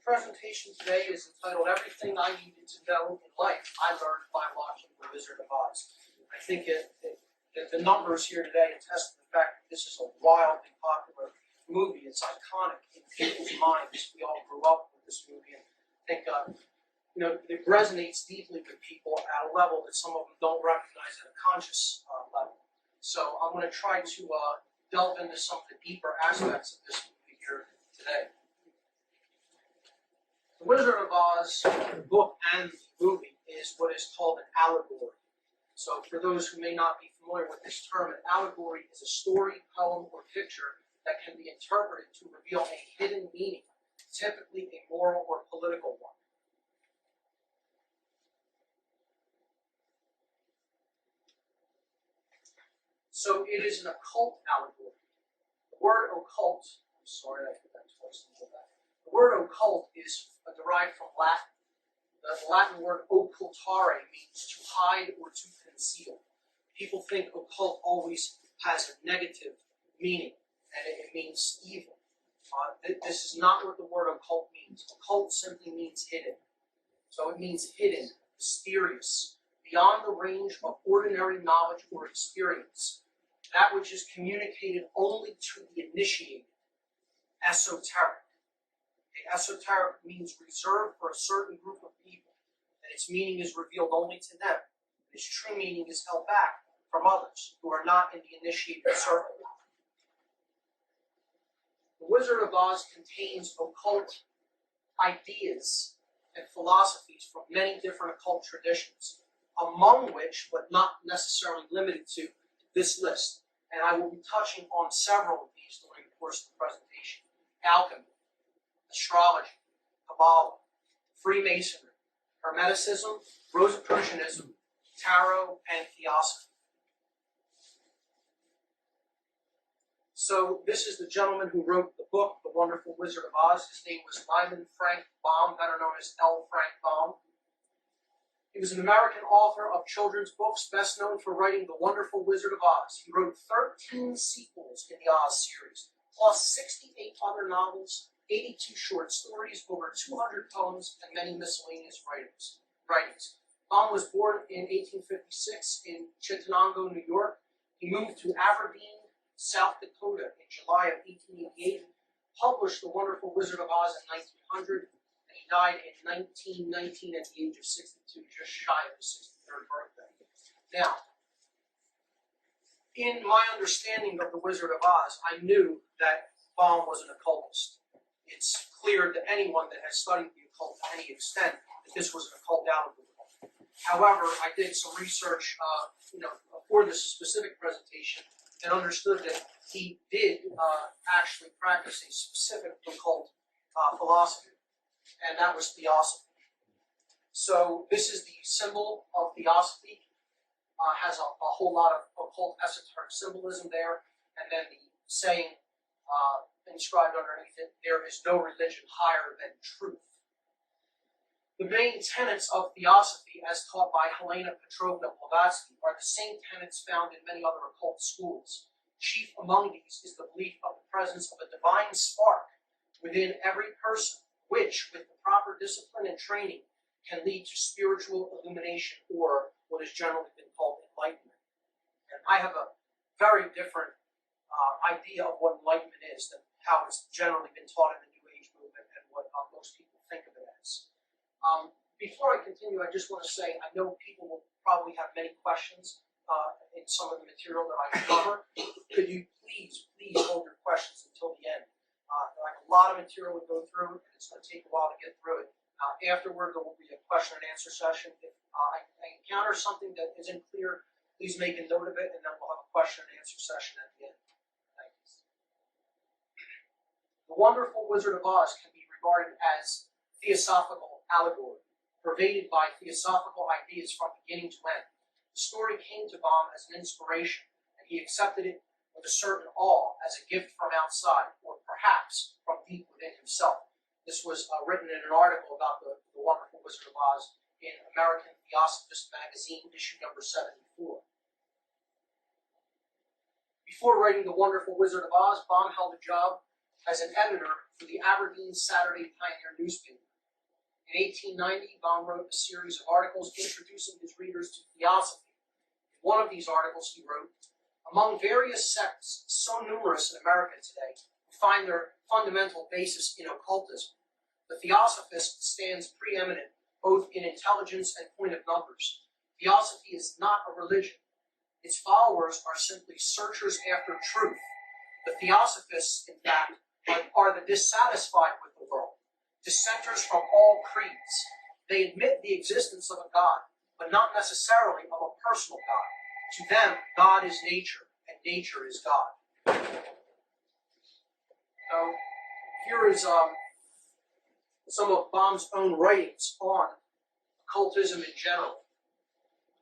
presentation today is entitled Everything I Needed to Know in Life I Learned by Watching The Wizard of Oz. I think the numbers here today attest to the fact that this is a wildly popular movie. It's iconic in people's minds. We all grew up with this movie, and I think it resonates deeply with people at a level that some of them don't recognize at a conscious level. So I'm going to try to delve into some of the deeper aspects of this movie here today. The Wizard of Oz, the book and the movie, is what is called an allegory. So for those who may not be familiar with this term, an allegory is a story, poem, or picture that can be interpreted to reveal a hidden meaning, typically a moral or political one. So it is an occult allegory. The word occult, I'm sorry, I put that twice in the back. The word occult is derived from Latin. The Latin word occultare means to hide or to conceal. People think occult always has a negative meaning, and it means evil. This is not what the word occult means. Occult simply means hidden. So it means hidden, mysterious, beyond the range of ordinary knowledge or experience. That which is communicated only to the initiated. Esoteric. Esoteric means reserved for a certain group of people, and its meaning is revealed only to them. Its true meaning is held back from others who are not in the initiated circle. The Wizard of Oz contains occult ideas and philosophies from many different occult traditions, among which, but not necessarily limited to, this list. And I will be touching on several of these during the course of the presentation. Alchemy, astrology, Kabbalah, Freemasonry, Hermeticism, Rosicrucianism, Tarot, and Theosophy. So this is the gentleman who wrote the book, The Wonderful Wizard of Oz. His name was Lyman Frank Baum, better known as L. Frank Baum. He was an American author of children's books, best known for writing The Wonderful Wizard of Oz. He wrote 13 sequels in the Oz series, plus 68 other novels, 82 short stories, over 200 poems, and many miscellaneous writings. Baum was born in 1856 in Chittenango, New York. He moved to Aberdeen, South Dakota in July of 1888, published The Wonderful Wizard of Oz in 1900, and he died in 1919 at the age of 62, just shy of his 63rd birthday. Now, in my understanding of The Wizard of Oz, I knew that Baum was an occultist. It's clear to anyone that has studied the occult to any extent that this was an occult allegory. However, I did some research, for this specific presentation, and understood that he did actually practice a specific occult philosophy, and that was Theosophy. So this is the symbol of Theosophy. Has a whole lot of occult esoteric symbolism there, and then the saying inscribed underneath it, there is no religion higher than truth. The main tenets of Theosophy, as taught by Helena Petrovna Blavatsky, are the same tenets found in many other occult schools. Chief among these is the belief of the presence of a divine spark within every person, which, with the proper discipline and training, can lead to spiritual illumination, or what has generally been called enlightenment. And I have a very different idea of what enlightenment is than how it's generally been taught in the New Age movement and what most people think of it as. Before I continue, I just want to say I know people will probably have many questions in some of the material that I cover. Could you please hold your questions until the end? I have a lot of material to go through, and it's going to take a while to get through it. Afterward, there will be a question and answer session. If I encounter something that isn't clear, please make a note of it, and then we'll have a question and answer session at the end. Thank you. The Wonderful Wizard of Oz can be regarded as theosophical allegory, pervaded by theosophical ideas from beginning to end. The story came to Baum as an inspiration, and he accepted it with a certain awe as a gift from outside, or perhaps from deep within himself. This was written in an article about the Wonderful Wizard of Oz in American Theosophist magazine, issue number 74. Before writing The Wonderful Wizard of Oz, Baum held a job as an editor for the Aberdeen Saturday Pioneer newspaper. In 1890, Baum wrote a series of articles introducing his readers to theosophy. In one of these articles he wrote, "Among various sects so numerous in America today, who find their fundamental basis in occultism, the theosophist stands preeminent both in intelligence and point of numbers. Theosophy is not a religion. Its followers are simply searchers after truth. The theosophists, in fact, are the dissatisfied with the world, dissenters from all creeds. They admit the existence of a God, but not necessarily of a personal God. To them, God is nature, and nature is God." So, here is some of Baum's own writings on occultism in general.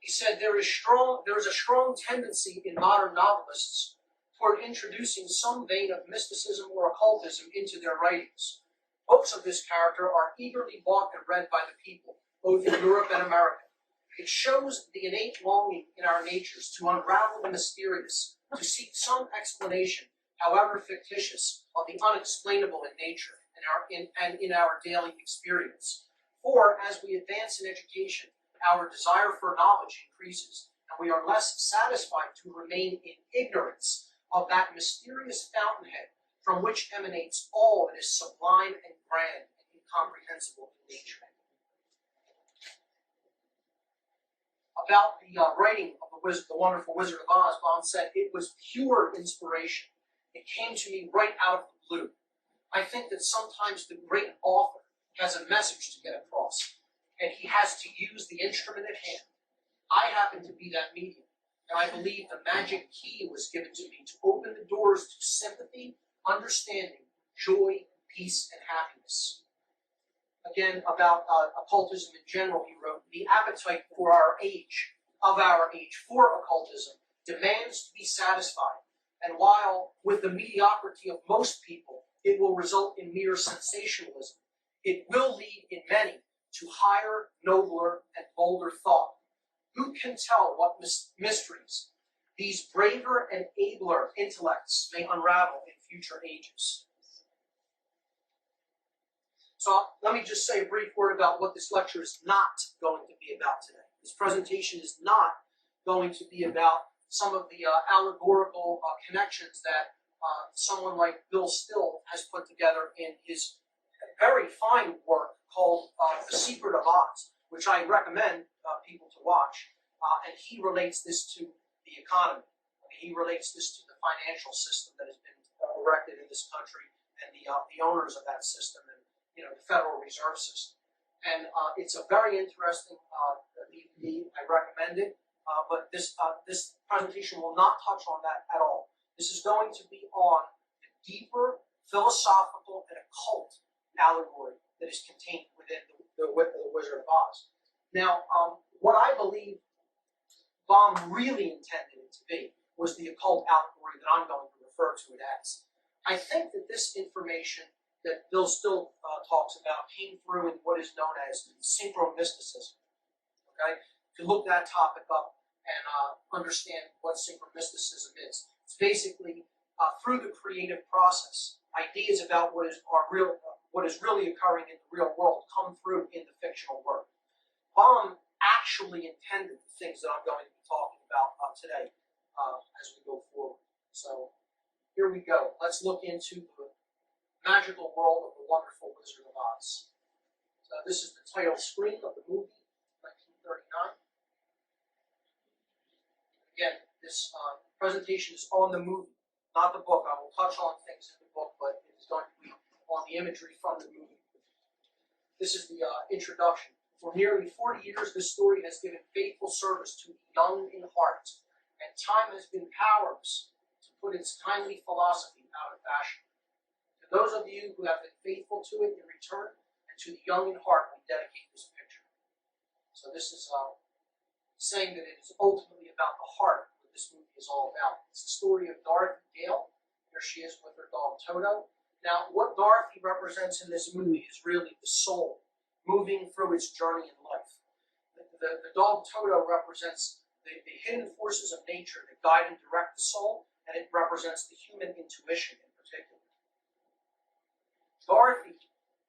He said, there is a strong tendency in modern novelists toward introducing some vein of mysticism or occultism into their writings. Books of this character are eagerly bought and read by the people, both in Europe and America. It shows the innate longing in our natures to unravel the mysterious, to seek some explanation, however fictitious, of the unexplainable in nature and in our daily experience. For as we advance in education, our desire for knowledge increases, and we are less satisfied to remain in ignorance of that mysterious fountainhead from which emanates all that is sublime and grand and incomprehensible in nature. About the writing of the Wonderful Wizard of Oz, Baum said, "It was pure inspiration. It came to me right out of the blue. I think that sometimes the great author has a message to get across, and he has to use the instrument at hand. I happen to be that medium, and I believe the magic key was given to me to open the doors to sympathy, understanding, joy, peace, and happiness." Again, about occultism in general, he wrote, "The appetite for our age for occultism demands to be satisfied, and while with the mediocrity of most people, it will result in mere sensationalism, it will lead in many to higher, nobler, and bolder thought. Who can tell what mysteries these braver and abler intellects may unravel in future ages?" So let me just say a brief word about what this lecture is not going to be about today. This presentation is not going to be about some of the allegorical connections that someone like Bill Still has put together in his very fine work called The Secret of Oz, which I recommend people to watch. And he relates this to the economy. He relates this to the financial system that has been erected in this country and the owners of that system and the Federal Reserve System. And it's a very interesting DVD. I recommend it. But this presentation will not touch on that at all. This is going to be on the deeper philosophical and occult allegory that is contained within the Wizard of Oz. Now, what I believe Baum really intended it to be was the occult allegory that I'm going to refer to it as. I think that this information that Bill Still talks about came through in what is known as synchromysticism. Okay? To look that topic up and understand what synchromysticism is. It's basically through the creative process, ideas about what is really occurring in the real world come through in the fictional work. Baum actually intended the things that I'm going to be talking about today as we go forward. So here we go. Let's look into the magical world of the Wonderful Wizard of Oz. So this is the title screen of the movie, 1939. Again, this presentation is on the movie, not the book. I will touch on things in the book, but it is going to be on the imagery from the movie. This is the introduction. For nearly 40 years, this story has given faithful service to the young in heart, and time has been powerless to put its kindly philosophy out of fashion. To those of you who have been faithful to it in return, and to the young in heart, we dedicate this picture. So this is saying that it is ultimately about the heart what this movie is all about. It's the story of Dorothy Gale. Here she is with her dog Toto. Now, what Dorothy represents in this movie is really the soul moving through its journey in life. The dog Toto represents the hidden forces of nature that guide and direct the soul, and it represents the human intuition in particular. Dorothy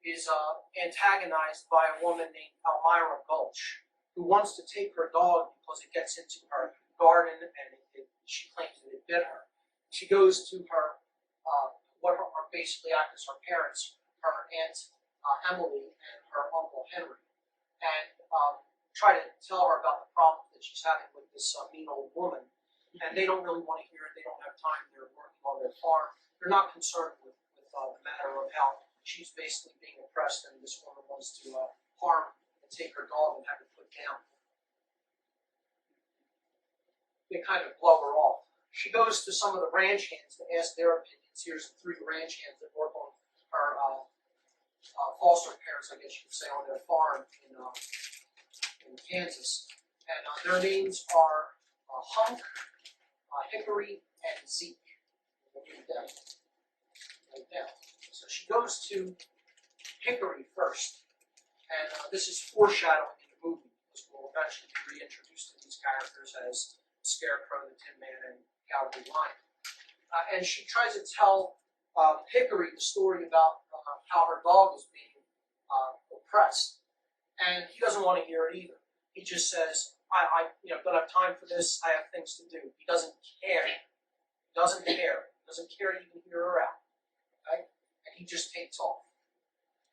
is antagonized by a woman named Elmira Gulch, who wants to take her dog because it gets into her garden and she claims that it bit her. She goes to her, what are basically act as her parents, her aunt Emily and her uncle Henry, and try to tell her about the problem that she's having with this mean old woman. And they don't really want to hear it. They don't have time. They're working on their farm. They're not concerned with the matter of how she's basically being oppressed and this woman wants to harm and take her dog and have it put down. They kind of blow her off. She goes to some of the ranch hands to ask their opinions. Here's 3 ranch hands that work on her foster parents, I guess you could say, on their farm in Kansas. And their names are Hunk, Hickory, and Zeke. We'll read them right now. So she goes to Hickory first, and this is foreshadowing in the movie, because we'll eventually be reintroduced to these characters as Scarecrow, the Tin Man, and Cowardly Lion. And she tries to tell Hickory the story about how her dog is being oppressed, and he doesn't want to hear it either. He just says, I don't have time for this. I have things to do. He doesn't care. He doesn't care. He doesn't care to even hear her out. Okay? And he just takes off.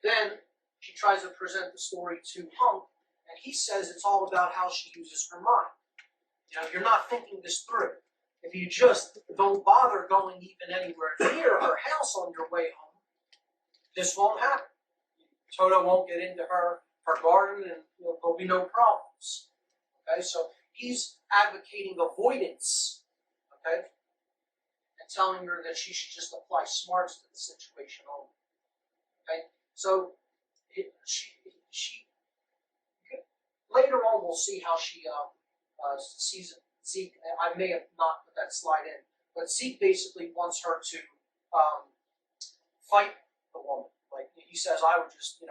Then she tries to present the story to Hunk, and he says it's all about how she uses her mind. You're not thinking this through. If you just don't bother going even anywhere near her house on your way home, this won't happen. Toto won't get into her garden, and there'll be no problems. Okay, so he's advocating avoidance, okay, and telling her that she should just apply smarts to the situation only. Okay, so she later on we'll see how she sees Zeke. I may have not put that slide in, but Zeke basically wants her to fight the woman. Like he says, I would just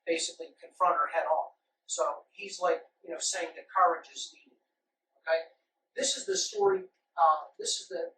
basically confront her head on. So he's like, saying that courage is needed. Okay? This is the story, this is the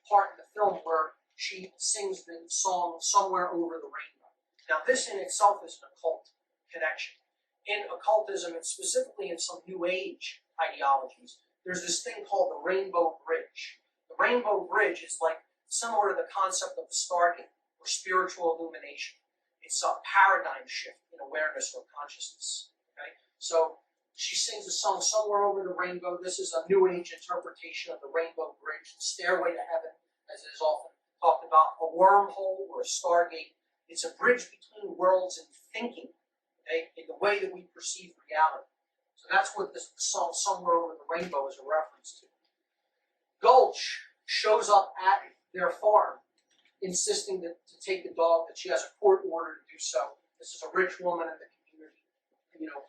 part in the film where she sings the song Somewhere Over the Rainbow. Now this in itself is an occult connection. In occultism, and specifically in some New Age ideologies, there's this thing called the Rainbow Bridge. The Rainbow Bridge is like similar to the concept of the Stargate or spiritual illumination. It's a paradigm shift in awareness or consciousness. Okay? So she sings the song Somewhere Over the Rainbow. This is a New Age interpretation of the Rainbow Bridge, the stairway to heaven, as it is often talked about, a wormhole or a stargate. It's a bridge between worlds and thinking, okay, in the way that we perceive reality. So that's what the song Somewhere Over the Rainbow is a reference to. Gulch shows up at their farm, insisting to take the dog, that she has a court order to do so. This is a rich woman in the community,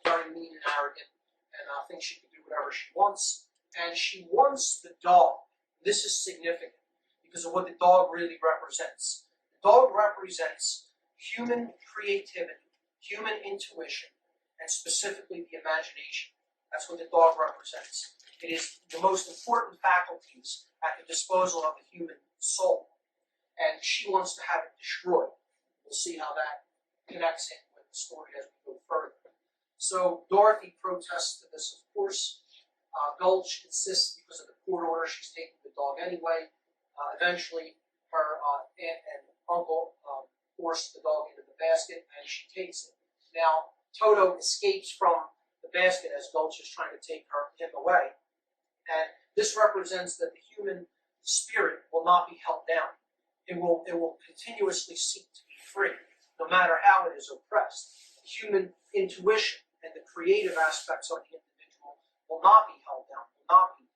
very mean and arrogant, and thinks she can do whatever she wants. And she wants the dog. This is significant because of what the dog really represents. The dog represents human creativity, human intuition, and specifically the imagination. That's what the dog represents. It is the most important faculties at the disposal of the human soul. And she wants to have it destroyed. We'll see how that connects in with the story as we go further. So Dorothy protests to this, of course. Gulch insists because of the court order she's taking the dog anyway. Eventually, her aunt and uncle force the dog into the basket, and she takes it. Now, Toto escapes from the basket as Gulch is trying to take him away. And this represents that the human spirit will not be held down. It will continuously seek to be free, no matter how it is oppressed. The human intuition and the creative aspects of the individual will not be held down, will not be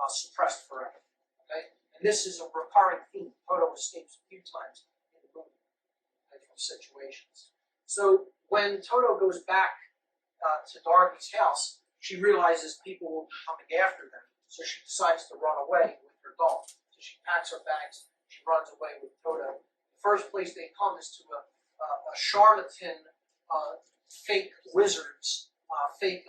suppressed forever. Okay? And this is a recurring theme. Toto escapes a few times in the movie from situations. So when Toto goes back to Dorothy's house, she realizes people will be coming after them. So she decides to run away with her dog. So she packs her bags. She runs away with Toto. The first place they come is to a charlatan, fake wizard's, fake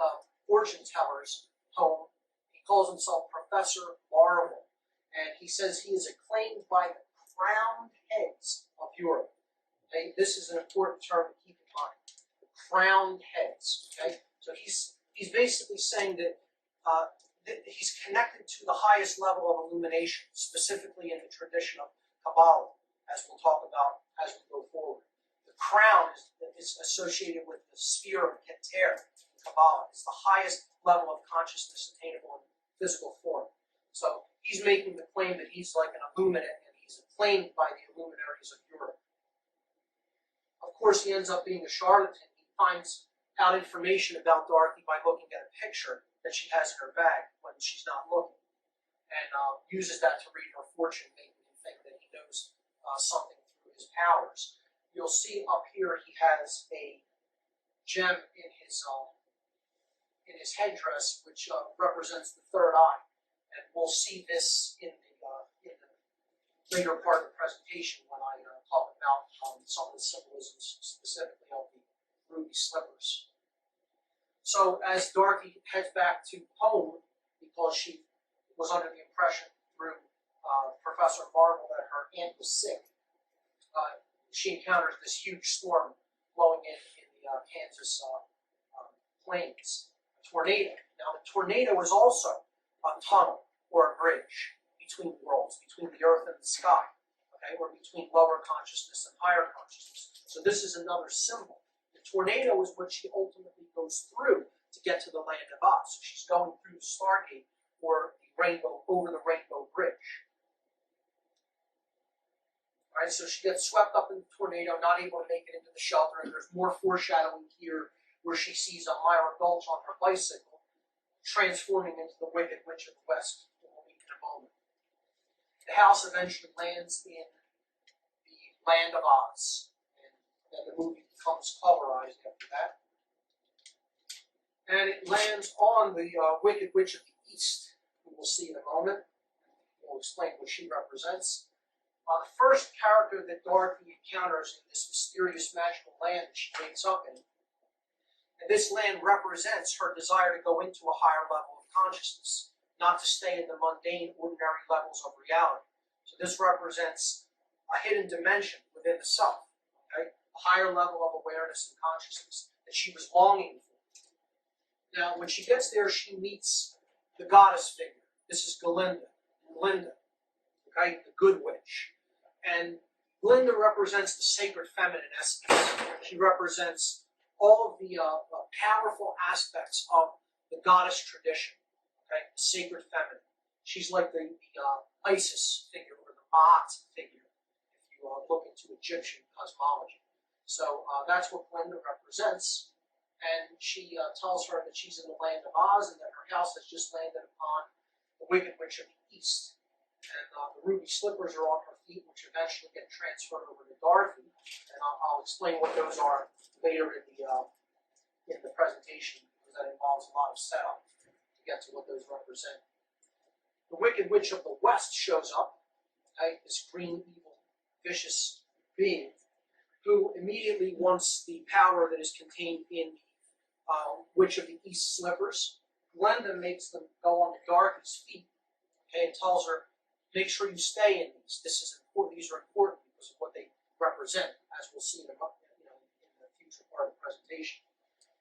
fortune teller's home. He calls himself Professor Marvel, and he says he is acclaimed by the crowned heads of Europe. Okay, this is an important term to keep in mind. Crowned heads. Okay, so he's basically saying that he's connected to the highest level of illumination, specifically in the tradition of Kabbalah, as we'll talk about as we go forward. The crown is associated with the sphere of Keter in Kabbalah. It's the highest level of consciousness attainable in physical form. So he's making the claim that he's like an illuminate, and he's acclaimed by the luminaries of Europe. Of course, he ends up being a charlatan. He finds out information about Dorothy by looking at a picture that she has in her bag when she's not looking, and uses that to read her fortune, making him think that he knows something through his powers. You'll see up here he has a gem in his headdress, which represents the third eye, and we'll see this in the later part of the presentation when I talk about some of the symbolisms specifically of the ruby slippers. So as Dorothy heads back to home, because she was under the impression through Professor Marvel that her aunt was sick, she encounters this huge storm blowing in the Kansas plains, a tornado. Now the tornado is also a tunnel or a bridge between worlds, between the earth and the sky, okay, or between lower consciousness and higher consciousness. So this is another symbol. The tornado is what she ultimately goes through to get to the land of Oz. So she's going through the Stargate or the rainbow, over the Rainbow Bridge. All right, so she gets swept up in the tornado, not able to make it into the shelter, and there's more foreshadowing here where she sees Myra Gulch on her bicycle transforming into the Wicked Witch of the West. We'll meet in a moment. The house eventually lands in the land of Oz, and then the movie becomes colorized after that. And it lands on the Wicked Witch of the East, who we'll see in a moment. We'll explain what she represents. The first character that Dorothy encounters in this mysterious magical land that she wakes up in, and this land represents her desire to go into a higher level of consciousness, not to stay in the mundane, ordinary levels of reality. So this represents a hidden dimension within the self, okay? A higher level of awareness and consciousness that she was longing for. Now, when she gets there, she meets the goddess figure. This is Glinda, okay, the good witch. And Glinda represents the sacred feminine essence. She represents all of the powerful aspects of the goddess tradition, okay, the sacred feminine. She's like the Isis figure or the Maat figure, if you look into Egyptian cosmology. So that's what Glinda represents. And she tells her that she's in the land of Oz and that her house has just landed upon the Wicked Witch of the East. And the ruby slippers are on her feet, which eventually get transferred over to Dorothy. And I'll explain what those are later in the presentation, because that involves a lot of setup to get to what those represent. The Wicked Witch of the West shows up, okay, this green, evil, vicious being, who immediately wants the power that is contained in Witch of the East slippers. Glinda makes them go onto Dorothy's feet, okay, and tells her, make sure you stay in these. This is important. These are important because of what they represent, as we'll see in the future part of the presentation.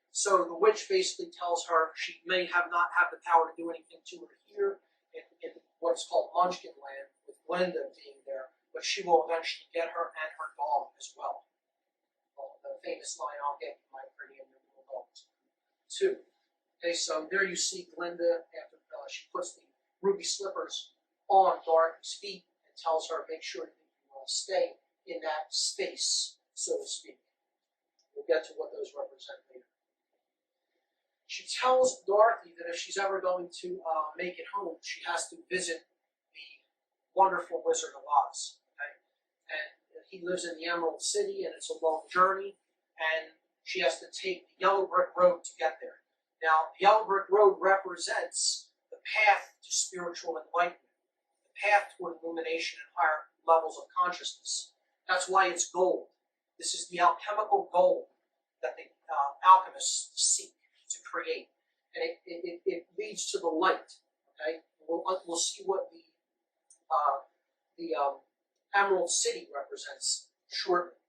So the witch basically tells her she may not have the power to do anything to her here in what's called Munchkin Land, with Glinda being there, but she will eventually get her and her dog as well. The famous line, "I'll get you, my pretty, and your little dogs too." Okay, so there you see Glinda after she puts the ruby slippers on Dorothy's feet and tells her, make sure that you stay in that space, so to speak. We'll get to what those represent later. She tells Dorothy that if she's ever going to make it home, she has to visit the wonderful Wizard of Oz. Okay? And he lives in the Emerald City, and it's a long journey, and she has to take the yellow brick road to get there. Now, the yellow brick road represents the path to spiritual enlightenment, path toward illumination and higher levels of consciousness. That's why it's gold. This is the alchemical gold that the alchemists seek to create. And it leads to the light. Okay? We'll see what the Emerald City represents shortly.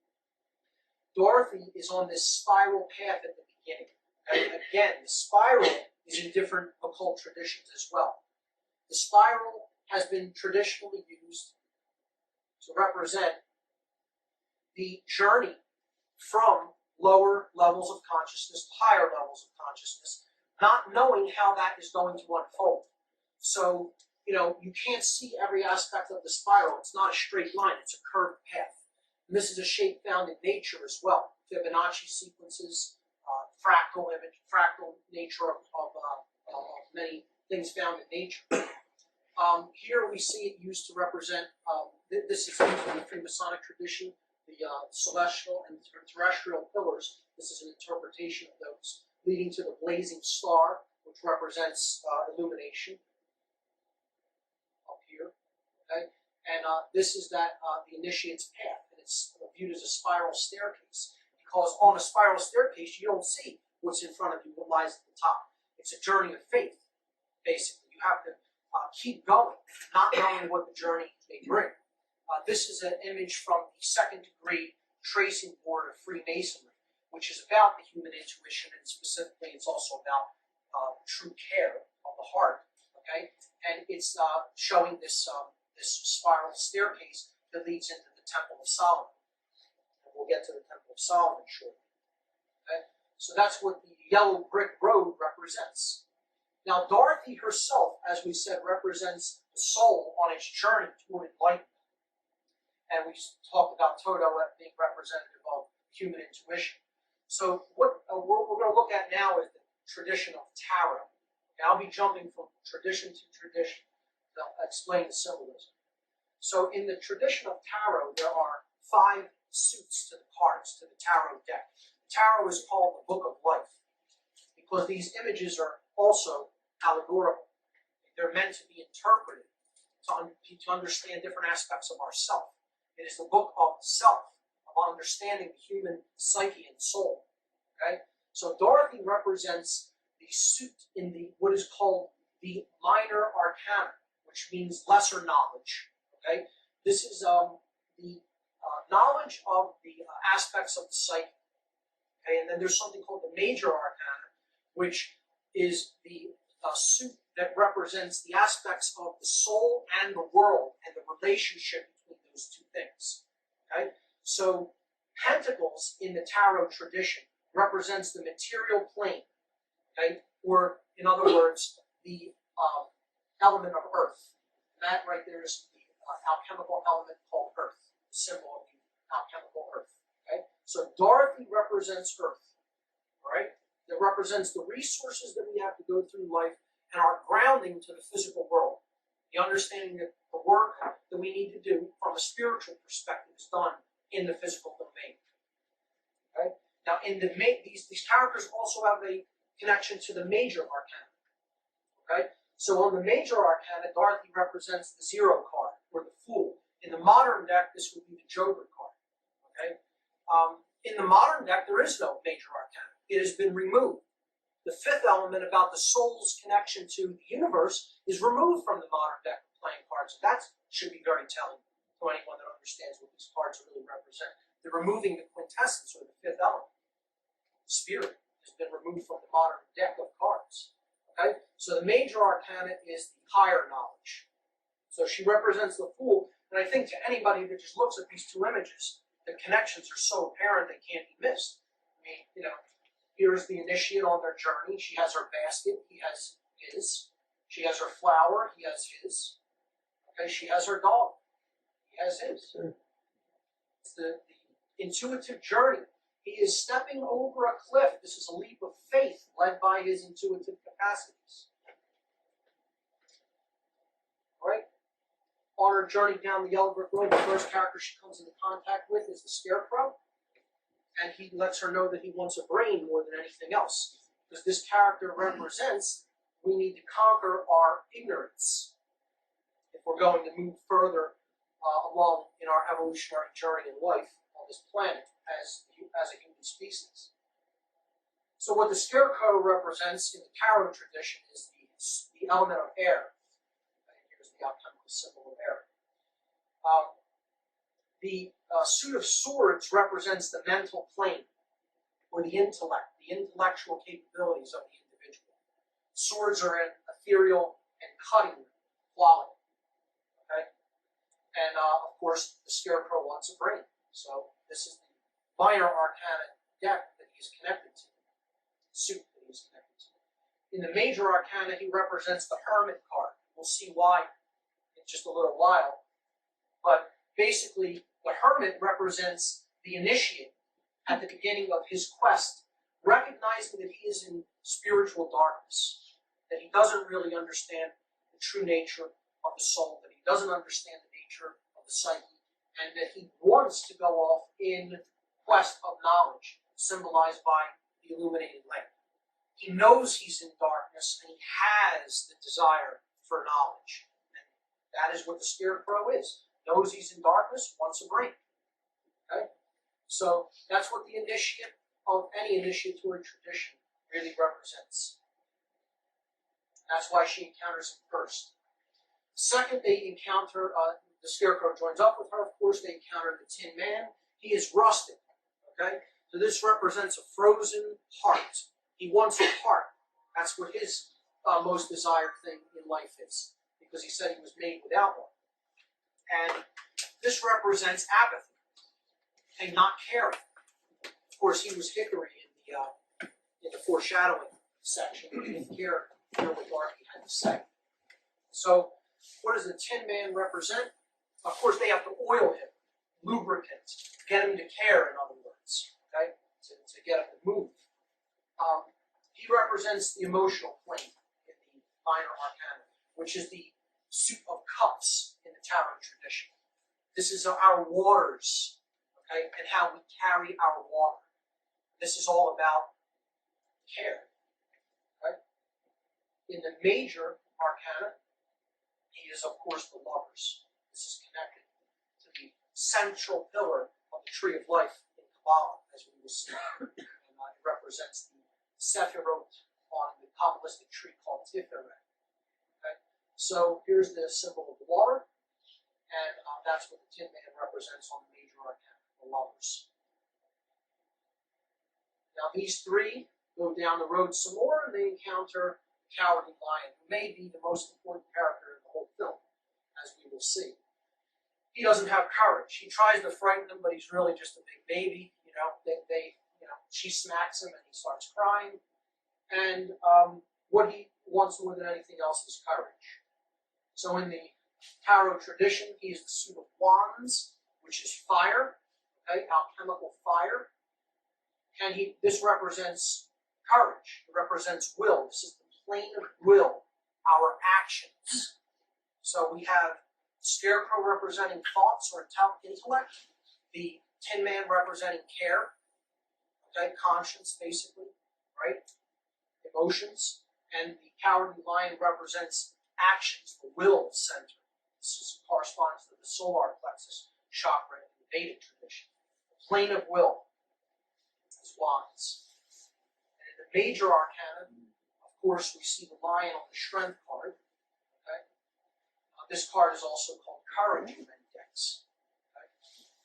Dorothy is on this spiral path at the beginning. And again, the spiral is in different occult traditions as well. The spiral has been traditionally used to represent the journey from lower levels of consciousness to higher levels of consciousness, not knowing how that is going to unfold. So, you can't see every aspect of the spiral. It's not a straight line, it's a curved path. And this is a shape found in nature as well. Fibonacci sequences, fractal nature of many things found in nature. Here we see it used to represent, this is used in the Freemasonic tradition, the celestial and terrestrial pillars. This is an interpretation of those, leading to the blazing star, which represents illumination up here. Okay, and this is the initiate's path, and it's viewed as a spiral staircase, because on a spiral staircase you don't see what's in front of you, what lies at the top. It's a journey of faith, basically. You have to keep going, not knowing what the journey may bring. This is an image from the second degree tracing board of Freemasonry, which is about the human intuition, and specifically it's also about true care of the heart. Okay, and it's showing this spiral staircase that leads into the Temple of Solomon. And we'll get to the Temple of Solomon shortly. Okay, so that's what the yellow brick road represents. Now, Dorothy herself, as we said, represents the soul on its journey toward enlightenment. And we talked about Toto being representative of human intuition. So what we're going to look at now is the tradition of tarot. And I'll be jumping from tradition to tradition to explain the symbolism. So in the tradition of tarot, there are 5 suits to the cards, to the tarot deck. Tarot is called the Book of Life because these images are also allegorical. They're meant to be interpreted to understand different aspects of ourself. It is the book of self, of understanding the human psyche and soul. Okay? So Dorothy represents the suit in what is called the minor arcana, which means lesser knowledge. Okay? This is the knowledge of the aspects of the psyche. Okay? And then there's something called the major arcana, which is the suit that represents the aspects of the soul and the world and the relationship between those two things. Okay? So pentacles in the tarot tradition represents the material plane. Okay? Or, in other words, the element of earth. That right there is the alchemical element called earth, the symbol of the alchemical earth. Okay? So Dorothy represents earth. All right? That represents the resources that we have to go through life and our grounding to the physical world. The understanding that the work that we need to do from a spiritual perspective is done in the physical domain. Okay? Now, these characters also have a connection to the major arcana. Okay? So on the major arcana, Dorothy represents the 0 card, or the Fool. In the modern deck, this would be the Joker card. Okay? In the modern deck, there is no major arcana. It has been removed. The 5th element about the soul's connection to the universe is removed from the modern deck of playing cards. That should be very telling to anyone that understands what these cards really represent. They're removing the quintessence, or the 5th element. Spirit has been removed from the modern deck of cards. Okay? So the major arcana is the higher knowledge. So she represents the Fool, and I think to anybody that just looks at these 2 images, the connections are so apparent they can't be missed. I mean, here's the initiate on their journey. She has her basket. He has his. She has her flower. He has his. Okay, she has her dog. He has his. It's the intuitive journey. He is stepping over a cliff. This is a leap of faith led by his intuitive capacities. All right? On her journey down the yellow brick road, the first character she comes into contact with is the Scarecrow. And he lets her know that he wants a brain more than anything else. Because this character represents we need to conquer our ignorance if we're going to move further along in our evolutionary journey in life on this planet as a human species. So what the Scarecrow represents in the tarot tradition is the element of air. And here's the alchemical symbol of air. The suit of swords represents the mental plane, or the intellect, the intellectual capabilities of the individual. Swords are an ethereal and cutting quality. Okay? And of course, the Scarecrow wants a brain. So this is the minor arcana deck that he's connected to, the suit that he's connected to. In the major arcana, he represents the Hermit card. We'll see why in just a little while. But basically, the Hermit represents the initiate at the beginning of his quest, recognizing that he is in spiritual darkness, that he doesn't really understand the true nature of the soul, that he doesn't understand the nature of the psyche, and that he wants to go off in quest of knowledge, symbolized by the illuminated lamp. He knows he's in darkness, and he has the desire for knowledge. And that is what the Scarecrow is. Knows he's in darkness, wants a break. Okay? So that's what the initiate of any initiatory tradition really represents. That's why she encounters him first. Second, they encounter, the Scarecrow joins up with her. Of course, they encounter the Tin Man. He is rusted. Okay? So this represents a frozen heart. He wants a heart. That's what his most desired thing in life is, because he said he was made without one. And this represents apathy and not caring. Of course, he was Hickory in the foreshadowing section. He didn't care what Dorothy had to say. So, what does the Tin Man represent? Of course, they have to oil him, lubricant, get him to care, in other words, okay, to get him to move. He represents the emotional plane in the minor arcana, which is the suit of cups in the tarot tradition. This is our waters, okay, and how we carry our water. This is all about care. Right? In the major arcana, he is, of course, the lovers. This is connected to the central pillar of the tree of life in Kabbalah, as we will see. And it represents the Sephirot on the Kabbalistic tree called Tiferet. Okay? So here's the symbol of the water, and that's what the Tin Man represents on the major arcana, the lovers. Now these three go down the road some more, and they encounter the Cowardly Lion, who may be the most important character in the whole film, as we will see. He doesn't have courage. He tries to frighten them, but he's really just a big baby. She smacks him, and he starts crying. And what he wants more than anything else is courage. So in the tarot tradition, he is the suit of wands, which is fire, okay, alchemical fire. And this represents courage. It represents will. This is the plane of will, our actions. So we have the Scarecrow representing thoughts or intellect, the Tin Man representing care, okay, conscience basically, right, emotions, and the Cowardly Lion represents actions, the will center. This corresponds to the solar plexus chakra in the Vedic tradition. The plane of will is wands. And in the major arcana, of course, we see the lion on the strength card. Okay? This card is also called courage in many decks. Okay?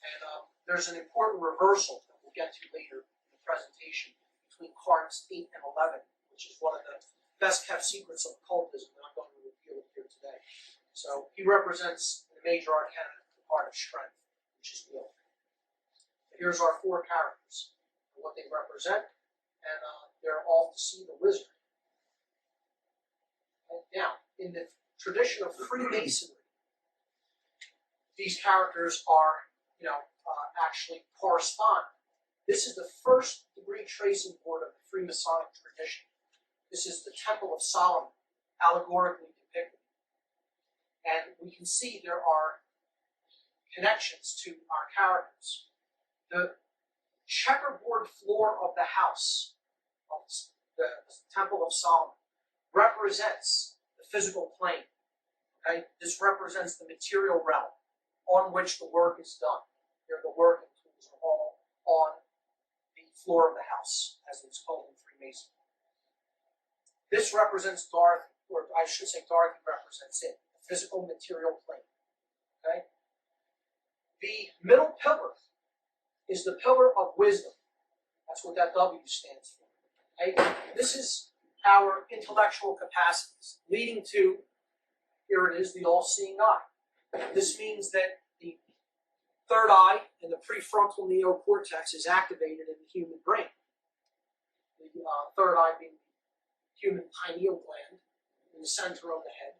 And there's an important reversal that we'll get to later in the presentation between cards 8 and 11, which is one of the best kept secrets of occultism, and I'm going to reveal it here today. So he represents in the major arcana the card of strength, which is will. So here's our four characters, and what they represent, and they're off to see the wizard. And now, in the tradition of Freemasonry, these characters are, actually correspond. This is the first degree tracing board of the Freemasonic tradition. This is the Temple of Solomon, allegorically depicted. And we can see there are connections to our characters. The checkerboard floor of the house, of the Temple of Solomon, represents the physical plane. Okay? This represents the material realm on which the work is done. Here, the working tools are all on the floor of the house, as it's called in Freemasonry. This represents Dorothy, or I should say Dorothy represents it, the physical material plane. Okay? The middle pillar is the pillar of wisdom. That's what that W stands for. Okay? This is our intellectual capacities, leading to, here it is, the all-seeing eye. This means that the third eye and the prefrontal neocortex is activated in the human brain. The third eye being the human pineal gland in the center of the head.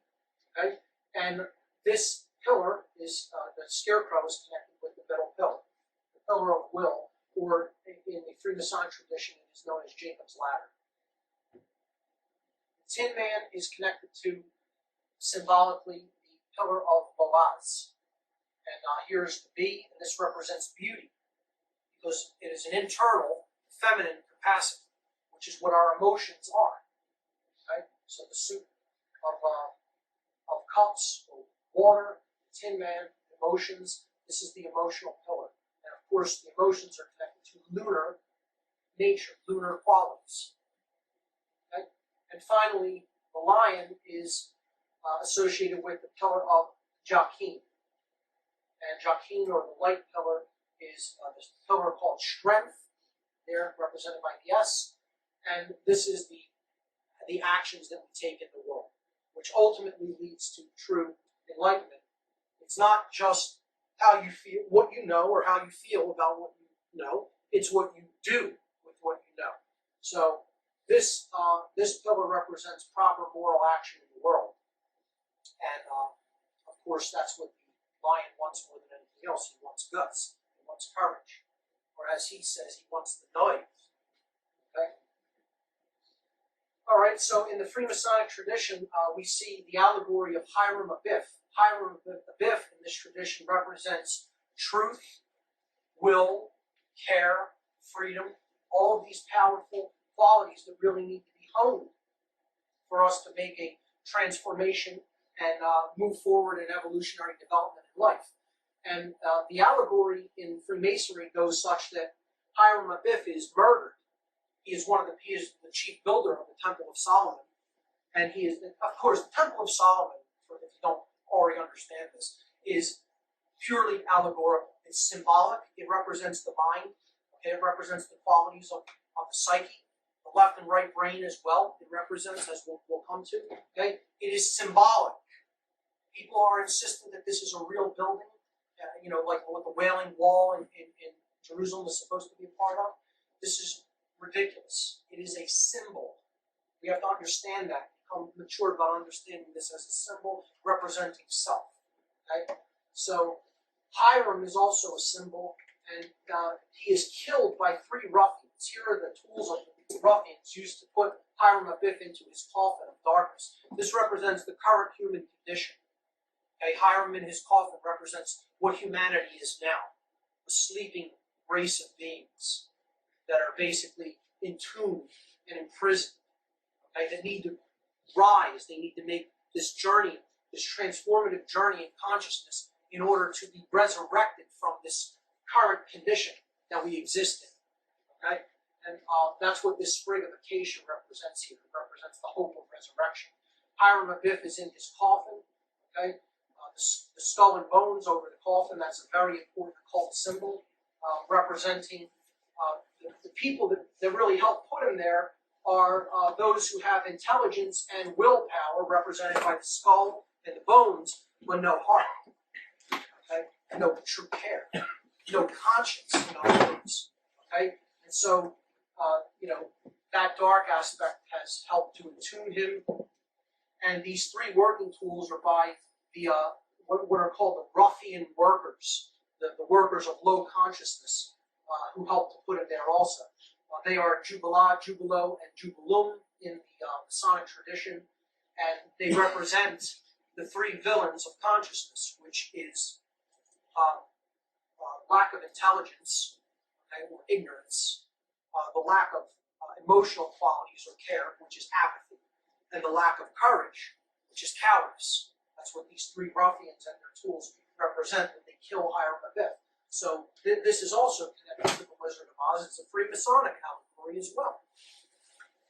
Okay? And this pillar is, the scarecrow is connected with the middle pillar, the pillar of will, or in the Freemasonic tradition, it is known as Jacob's ladder. The Tin Man is connected to, symbolically, the pillar of Boaz. And here's the B, and this represents beauty, because it is an internal, feminine capacity, which is what our emotions are. Okay? So the suit of cups, or water, Tin Man, emotions, this is the emotional pillar. And of course, the emotions are connected to lunar nature, lunar qualities. Okay? And finally, the lion is associated with the pillar of Jachin. And Jachin, or the light pillar, is this pillar called strength, there represented by the S. And this is the actions that we take in the world, which ultimately leads to true enlightenment. It's not just how you feel, what you know, or how you feel about what you know. It's what you do with what you know. So this pillar represents proper moral action in the world. And of course, that's what the lion wants more than anything else. He wants guts. He wants courage. Or as he says, he wants the knife. Okay? All right, so in the Freemasonic tradition, we see the allegory of Hiram Abiff. Hiram Abiff in this tradition represents truth, will, care, freedom, all of these powerful qualities that really need to be honed for us to make a transformation and move forward in evolutionary development in life. And the allegory in Freemasonry goes such that Hiram Abiff is murdered. He is the chief builder of the Temple of Solomon. And he is, of course, the Temple of Solomon, if you don't already understand this, is purely allegorical. It's symbolic. It represents the mind. Okay? It represents the qualities of the psyche, the left and right brain as well. It represents, as we'll come to. Okay? It is symbolic. People are insistent that this is a real building, like what the Wailing Wall in Jerusalem is supposed to be a part of. This is ridiculous. It is a symbol. We have to understand that, become mature about understanding this as a symbol representing self. Okay? So Hiram is also a symbol, and he is killed by 3 ruffians. Here are the tools of the ruffians used to put Hiram Abiff into his coffin of darkness. This represents the current human condition. Okay? Hiram in his coffin represents what humanity is now, a sleeping race of beings that are basically entombed and imprisoned, okay, that need to rise. They need to make this journey, this transformative journey in consciousness in order to be resurrected from this current condition that we exist in, okay? And that's what this sprig of acacia represents here. It represents the hope of resurrection. Hiram Abiff is in his coffin, okay? The skull and bones over the coffin, that's a very important occult symbol representing the people that really help put him there are those who have intelligence and willpower, represented by the skull and the bones, but no heart, okay? No true care, no conscience, in other words, okay? And so, that dark aspect has helped to attune him. And these 3 working tools are by the what are called the ruffian workers, the workers of low consciousness, who helped to put him there also. They are Jubilah, Jubilo, and Jubilum in the Masonic tradition, and they represent the 3 villains of consciousness, which is lack of intelligence, okay, or ignorance, the lack of emotional qualities or care, which is apathy, and the lack of courage, which is cowardice. That's what these 3 ruffians and their tools represent when they kill Hiram Abiff. So this is also connected to the Wizard of Oz. It's a Freemasonic allegory as well,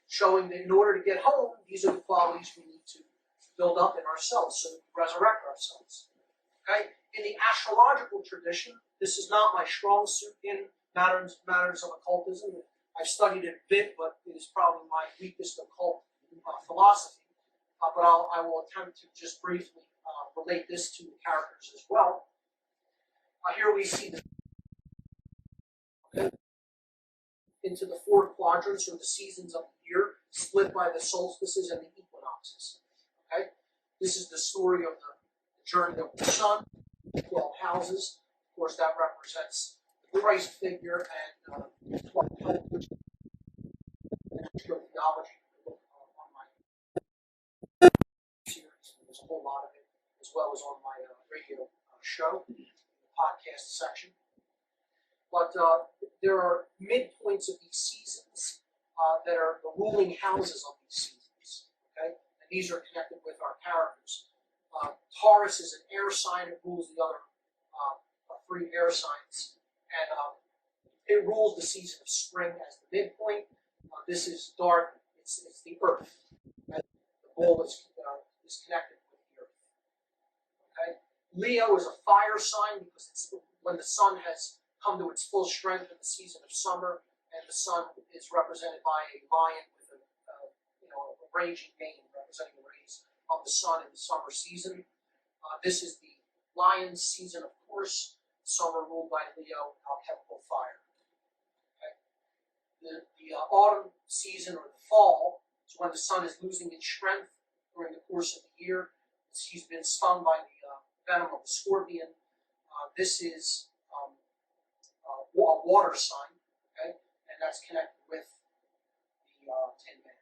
showing that in order to get home, these are the qualities we need to build up in ourselves so that we resurrect ourselves. Okay? In the astrological tradition, this is not my strong suit in matters of occultism. I've studied it a bit, but it is probably my weakest occult philosophy. But I will attempt to just briefly relate this to the characters as well. Here we see into the four quadrants, or the seasons of the year, split by the solstices and the equinoxes. Okay? This is the story of the journey of the sun, 12 houses. Of course, that represents the Christ figure, and 12 pillars. Theology on my series. There's a whole lot of it, as well as on my radio show, the podcast section. But there are midpoints of these seasons that are the ruling houses of these seasons. Okay, and these are connected with our characters. Taurus is an air sign; it rules the other three air signs, and it rules the season of spring as the midpoint. This is dark; it's the earth. And the bull is connected with the earth. Okay, Leo is a fire sign because it's when the sun has come to its full strength in the season of summer, and the sun is represented by a lion with a raging mane, representing the rays of the sun in the summer season. This is the lion's season, of course. Summer ruled by Leo, alchemical fire. Okay. The autumn season, or the fall, is when the sun is losing its strength during the course of the year. He's been stung by the venom of the scorpion. This is a water sign, okay, and that's connected with the Tin Man.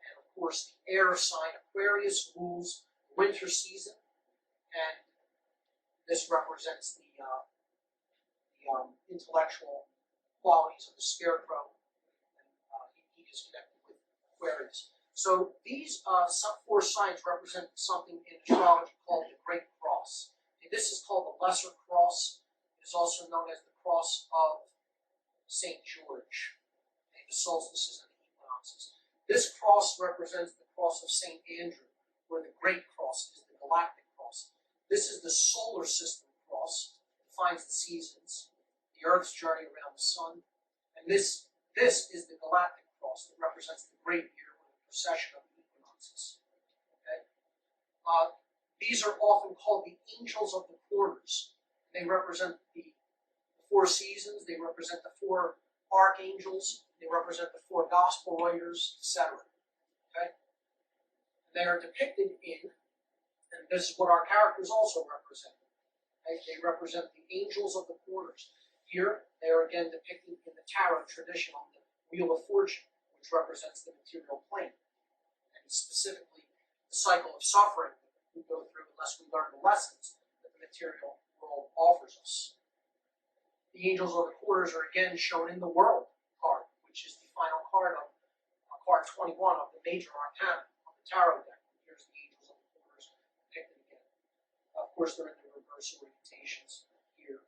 And of course, the air sign Aquarius rules the winter season, and this represents the intellectual qualities of the scarecrow, and he is connected with Aquarius. So these four signs represent something in astrology called the Great Cross. And this is called the Lesser Cross. It is also known as the Cross of St. George, the solstices and the equinoxes. This cross represents the cross of St. Andrew, where the Great Cross is the galactic cross. This is the solar system cross, that defines the seasons, the Earth's journey around the sun, and this is the galactic cross that represents the great year with the precession of the equinoxes. Okay? These are often called the angels of the corners. They represent the four seasons, they represent the four archangels, they represent the four gospel writers, etc. Okay? They are depicted in, and this is what our characters also represent. Okay? They represent the angels of the corners. Here, they are again depicted in the tarot tradition on the Wheel of Fortune, which represents the material plane, and specifically the cycle of suffering that we go through unless we learn the lessons that the material world offers us. The angels of the quarters are again shown in the world card, which is the final card of card 21 of the major arcana of the tarot deck. Here's the angels of the quarters depicted again. Of course, they're in the reverse orientations here.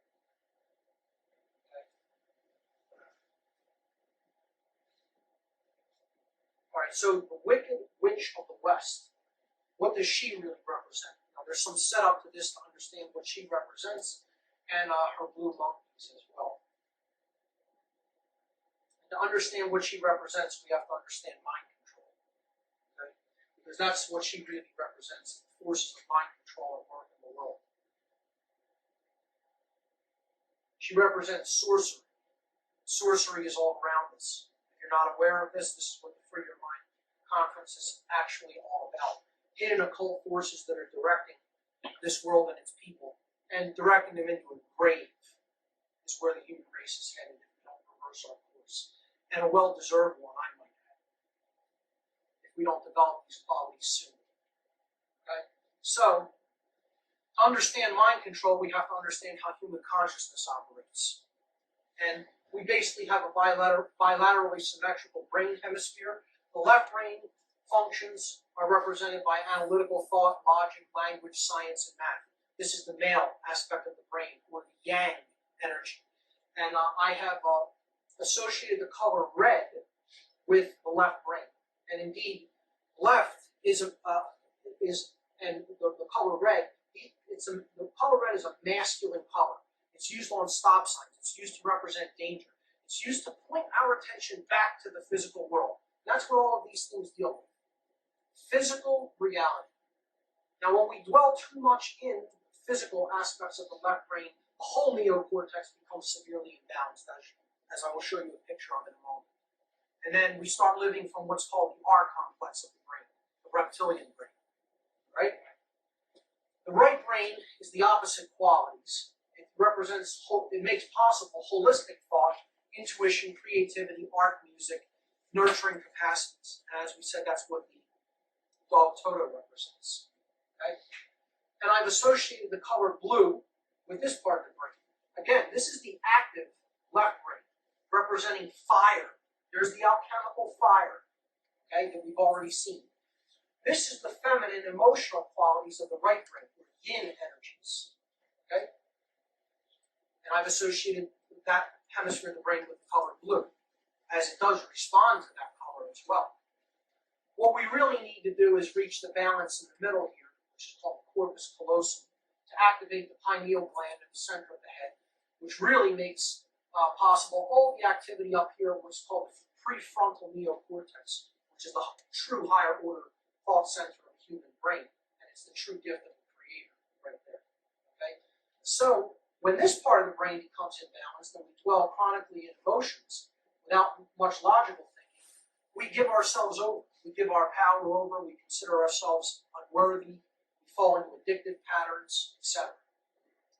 Okay. All right, so the Wicked Witch of the West, what does she really represent? Now, there's some setup to this to understand what she represents, and her blue monkeys as well. To understand what she represents, we have to understand mind control. Okay? Because that's what she really represents, the forces of mind control at work in the world. She represents sorcery. Sorcery is all around us. If you're not aware of this, this is what the Free Your Mind Conference is actually all about. Hidden occult forces that are directing this world and its people, and directing them into a grave is where the human race is headed if we don't reverse our course. And a well-deserved one, I might add, if we don't develop these qualities soon. Okay? So, to understand mind control, we have to understand how human consciousness operates. And we basically have a bilaterally symmetrical brain hemisphere. The left brain functions are represented by analytical thought, logic, language, science, and math. This is the male aspect of the brain, or the yang energy. And I have associated the color red with the left brain. And indeed, left and the color red The color red is a masculine color. It's used on stop signs. It's used to represent danger. It's used to point our attention back to the physical world. That's what all of these things deal with. Physical reality. Now, when we dwell too much in physical aspects of the left brain, the whole neocortex becomes severely imbalanced, as I will show you a picture of in a moment. And then we start living from what's called the R complex of the brain, the reptilian brain, right? The right brain is the opposite qualities. It makes possible holistic thought, intuition, creativity, art, music, nurturing capacities. And as we said, that's what the dog Toto represents. Okay? And I've associated the color blue with this part of the brain. Again, this is the active left brain, representing fire. There's the alchemical fire, okay, that we've already seen. This is the feminine emotional qualities of the right brain, or yin energies. Okay? And I've associated that hemisphere of the brain with the color blue, as it does respond to that color as well. What we really need to do is reach the balance in the middle here, which is called the corpus callosum, to activate the pineal gland at the center of the head, which really makes possible all the activity up here, what's called the prefrontal neocortex, which is the true higher order thought center of the human brain, and it's the true gift of the creator right there. Okay? So when this part of the brain becomes imbalanced and we dwell chronically in emotions without much logical thinking, we give ourselves over. We give our power over. We consider ourselves unworthy. We fall into addictive patterns, etc.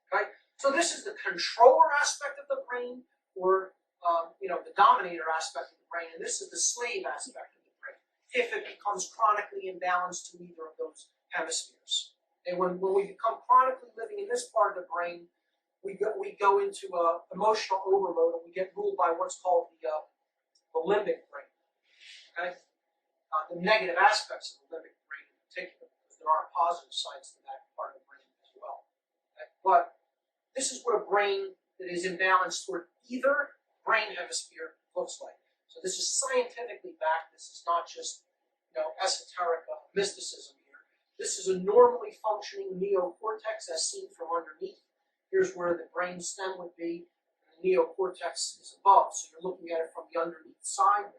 Okay? So this is the controller aspect of the brain, or the dominator aspect of the brain, and this is the slave aspect of the brain, if it becomes chronically imbalanced to either of those hemispheres. And when we become chronically living in this part of the brain, we go into emotional overload, and we get ruled by what's called the limbic brain. Okay? The negative aspects of the limbic brain in particular, because there are positive sides to that part of the brain as well. Okay? But this is what a brain that is imbalanced toward either brain hemisphere looks like. So this is scientifically backed. This is not just esoteric mysticism here. This is a normally functioning neocortex as seen from underneath. Here's where the brain stem would be, and the neocortex is above. So you're looking at it from the underneath side.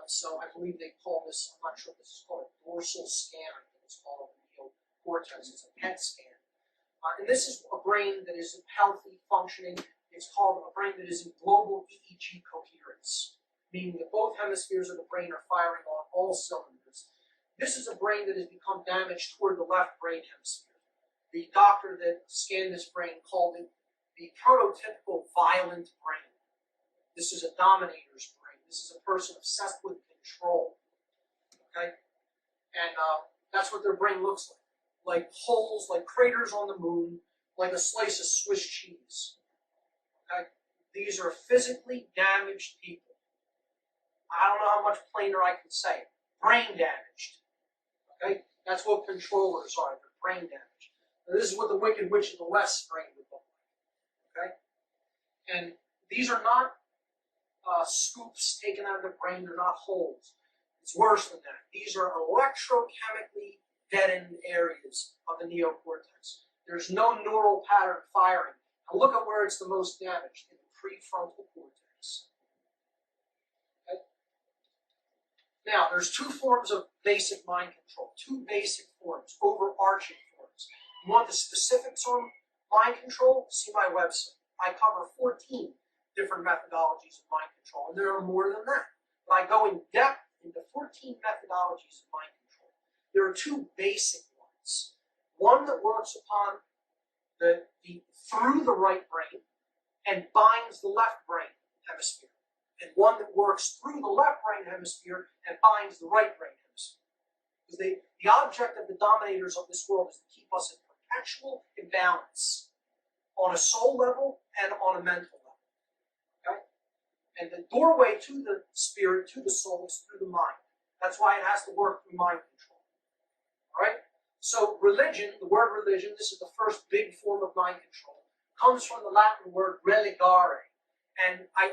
So I believe they call this, I'm not sure if this is called a dorsal scan, I think it's called a neocortex. It's a PET scan. And this is a brain that is healthy, functioning. It's called a brain that is in global EEG coherence, meaning that both hemispheres of the brain are firing on all cylinders. This is a brain that has become damaged toward the left brain hemisphere. The doctor that scanned this brain called it the prototypical violent brain. This is a dominator's brain. This is a person obsessed with control. Okay? And that's what their brain looks like holes, like craters on the moon, like a slice of Swiss cheese. Okay? These are physically damaged people. I don't know how much plainer I can say it. Brain damaged. Okay? That's what controllers are. They're brain damaged. Now, this is what the Wicked Witch of the West brain would look like. Okay? And these are not scoops taken out of the brain. They're not holes. It's worse than that. These are electrochemically deadened areas of the neocortex. There's no neural pattern firing. Now look at where it's the most damaged, in the prefrontal cortex. Okay? Now, there's two forms of basic mind control, two basic forms, overarching forms. You want the specifics on mind control? See my website. I cover 14 different methodologies of mind control, and there are more than that. But I go in depth into 14 methodologies of mind control. There are two basic ones. One that works upon through the right brain and binds the left brain hemisphere. And one that works through the left brain hemisphere and binds the right brain hemisphere. Because the object of the dominators of this world is to keep us in perpetual imbalance on a soul level and on a mental level. Okay? And the doorway to the spirit, to the soul, is through the mind. That's why it has to work through mind control. All right? So religion, the word religion, this is the first big form of mind control, comes from the Latin word religare. And I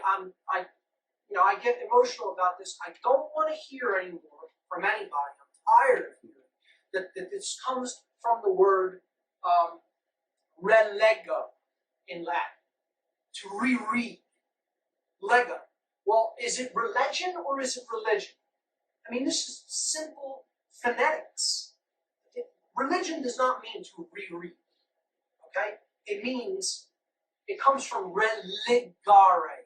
get emotional about this. I don't want to hear anymore from anybody. I'm tired of hearing that this comes from the word relego in Latin, to reread. Lego. Well, is it religion or is it religion? I mean, this is simple phonetics. Religion does not mean to reread, okay? It means, it comes from religare,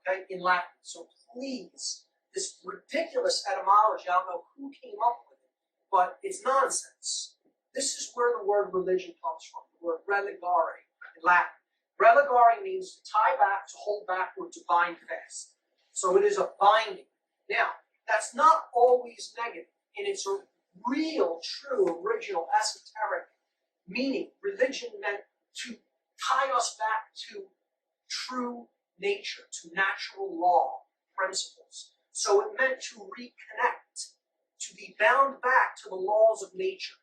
okay, in Latin. So please, this ridiculous etymology, I don't know who came up with it, but it's nonsense. This is where the word religion comes from, the word religare in Latin. Religare means to tie back, to hold backward, to bind fast. So it is a binding. Now, that's not always negative. In its real, true, original, esoteric meaning, religion meant to tie us back to true nature, to natural law, principles. So it meant to reconnect, to be bound back to the laws of nature,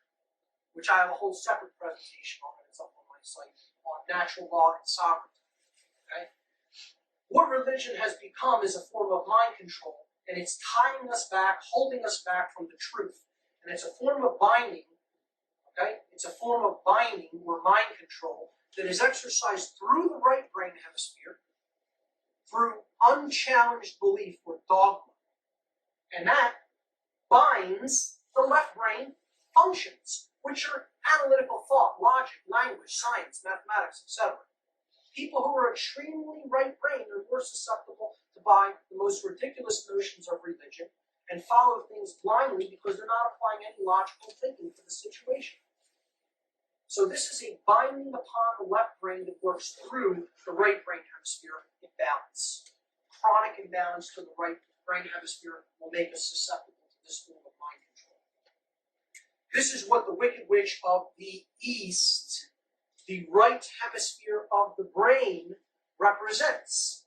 which I have a whole separate presentation on, and it's up on my site, on natural law and sovereignty. Okay? What religion has become is a form of mind control, and it's tying us back, holding us back from the truth. And it's a form of binding, okay? It's a form of binding or mind control that is exercised through the right brain hemisphere, through unchallenged belief or dogma. And that binds the left brain functions, which are analytical thought, logic, language, science, mathematics, etc. People who are extremely right-brained are more susceptible to buy the most ridiculous notions of religion and follow things blindly because they're not applying any logical thinking to the situation. So this is a binding upon the left brain that works through the right brain hemisphere imbalance. Chronic imbalance to the right brain hemisphere will make us susceptible to this form of mind control. This is what the Wicked Witch of the East, the right hemisphere of the brain, represents.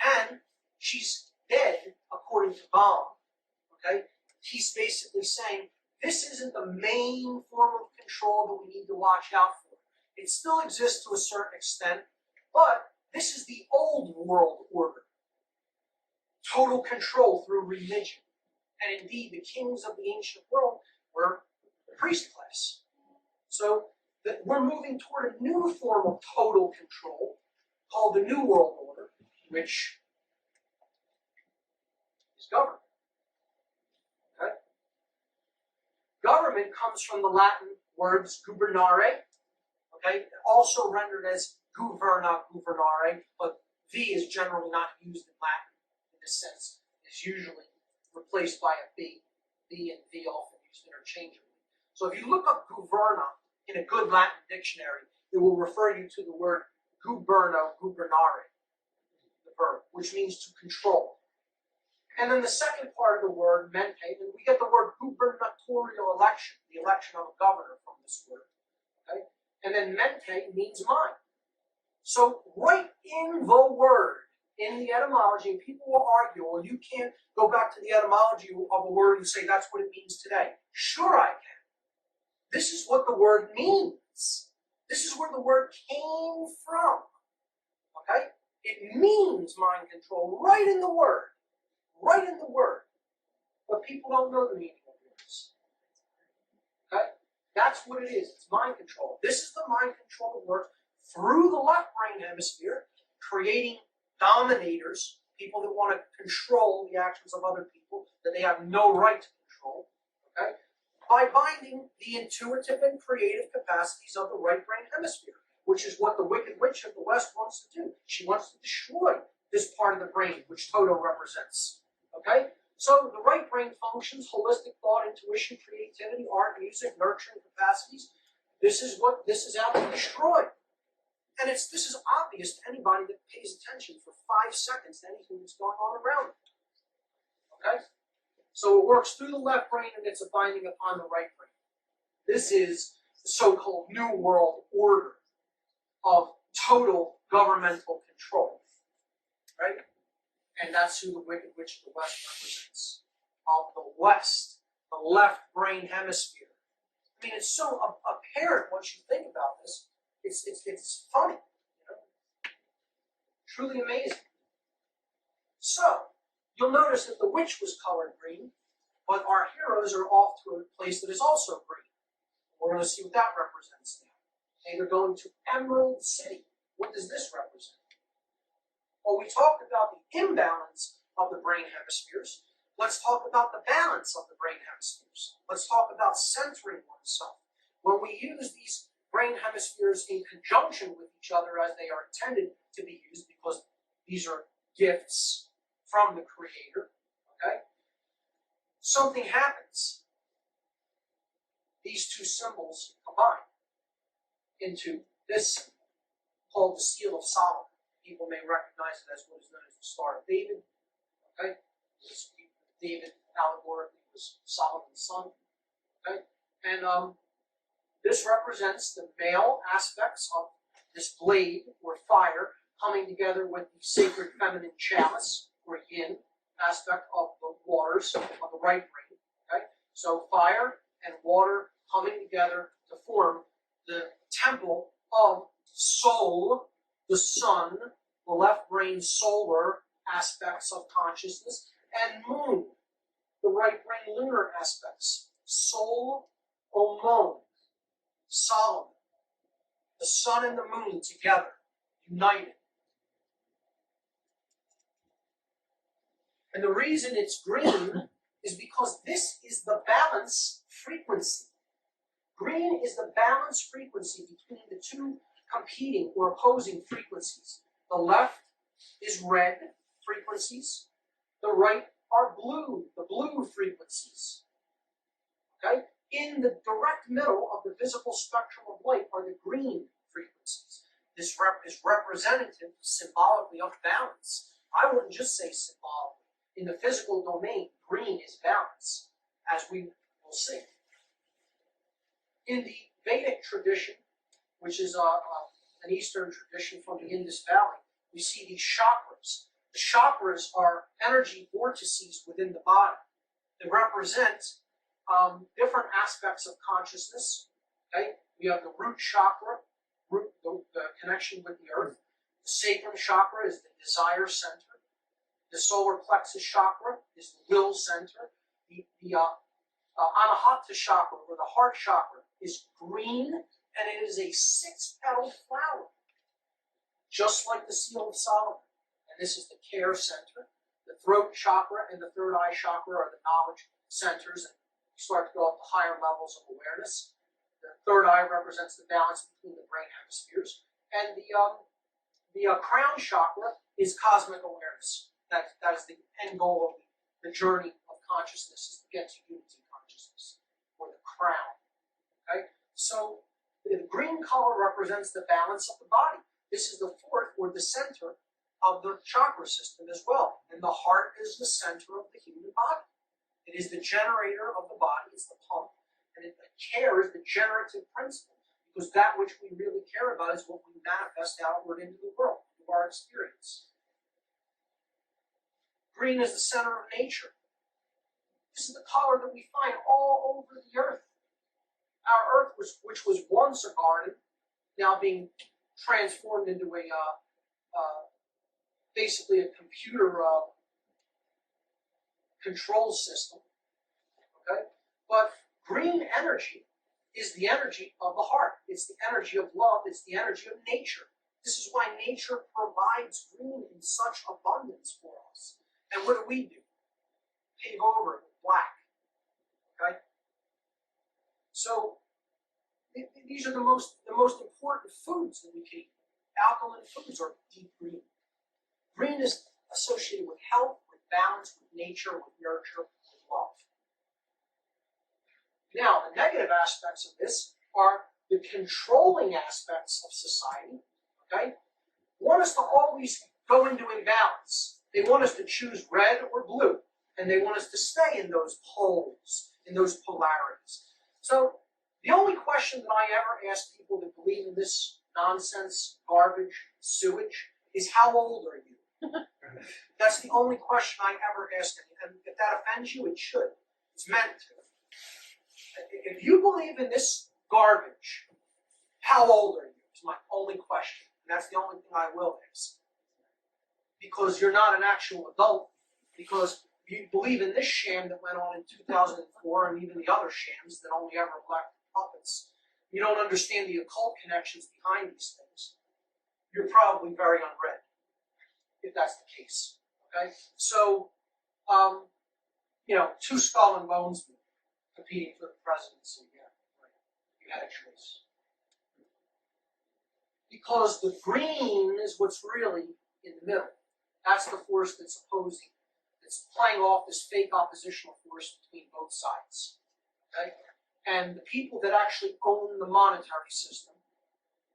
And she's dead, according to Baum. Okay? He's basically saying, this isn't the main form of control that we need to watch out for. It still exists to a certain extent, but this is the old world order. Total control through religion. And indeed, the kings of the ancient world were the priest class. So that we're moving toward a new form of total control called the New World Order, which is government. Okay? Government comes from the Latin words gubernare, okay, also rendered as governa, governare, but V is generally not used in Latin in this sense. It's usually replaced by a B. B and V often used interchangeably. So if you look up governa in a good Latin dictionary, it will refer you to the word guberno, gubernare, the verb, which means to control. And then the second part of the word, mente, and we get the word gubernatorial election, the election of a governor from this word. Okay? And then mente means mind. So right in the word, in the etymology, and people will argue, well, you can't go back to the etymology of a word and say that's what it means today. Sure I can. This is what the word means. This is where the word came from. Okay? It means mind control right in the word. Right in the word. But people don't know the meaning of words. Okay? That's what it is. It's mind control. This is the mind control that works through the left brain hemisphere, creating dominators, people that want to control the actions of other people that they have no right to control. Okay? By binding the intuitive and creative capacities of the right brain hemisphere, which is what the Wicked Witch of the West wants to do. She wants to destroy this part of the brain, which Toto represents. Okay? So the right brain functions, holistic thought, intuition, creativity, art, music, nurturing capacities. This is what this is out to destroy. And this is obvious to anybody that pays attention for 5 seconds to anything that's going on around it. Okay? So it works through the left brain and it's a binding upon the right brain. This is the so-called New World Order of total governmental control. Right? And that's who the Wicked Witch of the West represents. Of the West, the left brain hemisphere. I mean, it's so apparent once you think about this. It's funny, you know? Truly amazing. So, you'll notice that the witch was colored green, but our heroes are off to a place that is also green. We're going to see what that represents now. Okay, they're going to Emerald City. What does this represent? Well, we talked about the imbalance of the brain hemispheres. Let's talk about the balance of the brain hemispheres. Let's talk about centering oneself. When we use these brain hemispheres in conjunction with each other as they are intended to be used, because these are gifts from the Creator, okay, something happens. These two symbols combine into this symbol called the Seal of Solomon. People may recognize it as what is known as the Star of David. Okay, David allegorically was Solomon's son. Okay, and this represents the male aspects of this blade or fire coming together with the sacred feminine chalice or yin aspect of the waters of the right brain. Okay, so fire and water coming together to form the temple of soul, the sun, the left brain solar aspects of consciousness, and moon, the right brain lunar aspects. Soul, Omon, Solomon, the sun and the moon together, united. And the reason it's green is because this is the balance frequency. Green is the balance frequency between the two competing or opposing frequencies. The left is red frequencies. The right are blue, the blue frequencies. Okay? In the direct middle of the visible spectrum of light are the green frequencies. This is representative symbolically of balance. I wouldn't just say symbolically. In the physical domain, green is balance, as we will see. In the Vedic tradition, which is an Eastern tradition from the Indus Valley, we see these chakras. The chakras are energy vortices within the body that represent different aspects of consciousness. Okay, we have the root chakra, the connection with the earth. The sacrum chakra is the desire center. The solar plexus chakra is the will center. The anahata chakra, or the heart chakra, is green, and it is a 6-petaled flower, just like the Seal of Solomon. And this is the care center. The throat chakra and the third eye chakra are the knowledge centers, and you start to go up to higher levels of awareness. The third eye represents the balance between the brain hemispheres, and the crown chakra is cosmic awareness. That is the end goal of the journey of consciousness, is to get to unity consciousness, or the crown. Okay? So the green color represents the balance of the body. This is the fourth, or the center, of the chakra system as well. And the heart is the center of the human body. It is the generator of the body, it's the pump. And care is the generative principle, because that which we really care about is what we manifest outward into the world, through our experience. Green is the center of nature. This is the color that we find all over the earth. Our earth, which was once a garden, now being transformed into basically a computer control system. Okay? But green energy is the energy of the heart. It's the energy of love. It's the energy of nature. This is why nature provides green in such abundance for us. And what do? Pave over it with black. Okay? So these are the most important foods that we can eat. Alkaline foods are deep green. Green is associated with health, with balance, with nature, with nurture, with love. Now, the negative aspects of this are the controlling aspects of society. Okay? Want us to always go into imbalance. They want us to choose red or blue, and they want us to stay in those poles, in those polarities. So the only question that I ever ask people that believe in this nonsense, garbage, sewage, is how old are you? That's the only question I ever ask them. And if that offends you, it should. It's meant to. If you believe in this garbage, how old are you? Is my only question. And that's the only thing I will ask. Because you're not an actual adult. Because you believe in this sham that went on in 2004 and even the other shams that only ever elect puppets. you don't understand the occult connections behind these things, you're probably very unread, if that's the case. Okay? So, two skull and bones men competing for the presidency. Yeah, right. You had a choice. Because the green is what's really in the middle. That's the force that's opposing. It's playing off this fake oppositional force between both sides. Okay? And the people that actually own the monetary system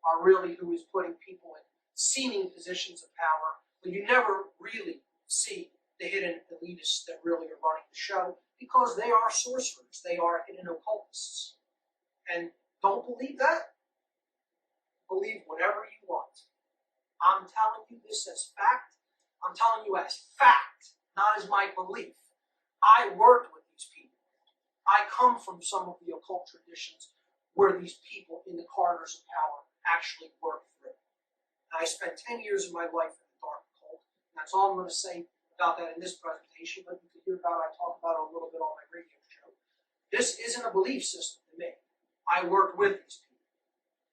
are really who is putting people in seeming positions of power, but you never really see the hidden elitists that really are running the show, because they are sorcerers, they are hidden occultists. And don't believe that? Believe whatever you want. I'm telling you this as fact. I'm telling you as fact, not as my belief. I worked with these people. I come from some of the occult traditions where these people in the corridors of power actually work through. And I spent 10 years of my life in the dark occult, and that's all I'm going to say about that in this presentation, but you can hear about it, I talk about it a little bit on my radio show. This isn't a belief system to me. I worked with these people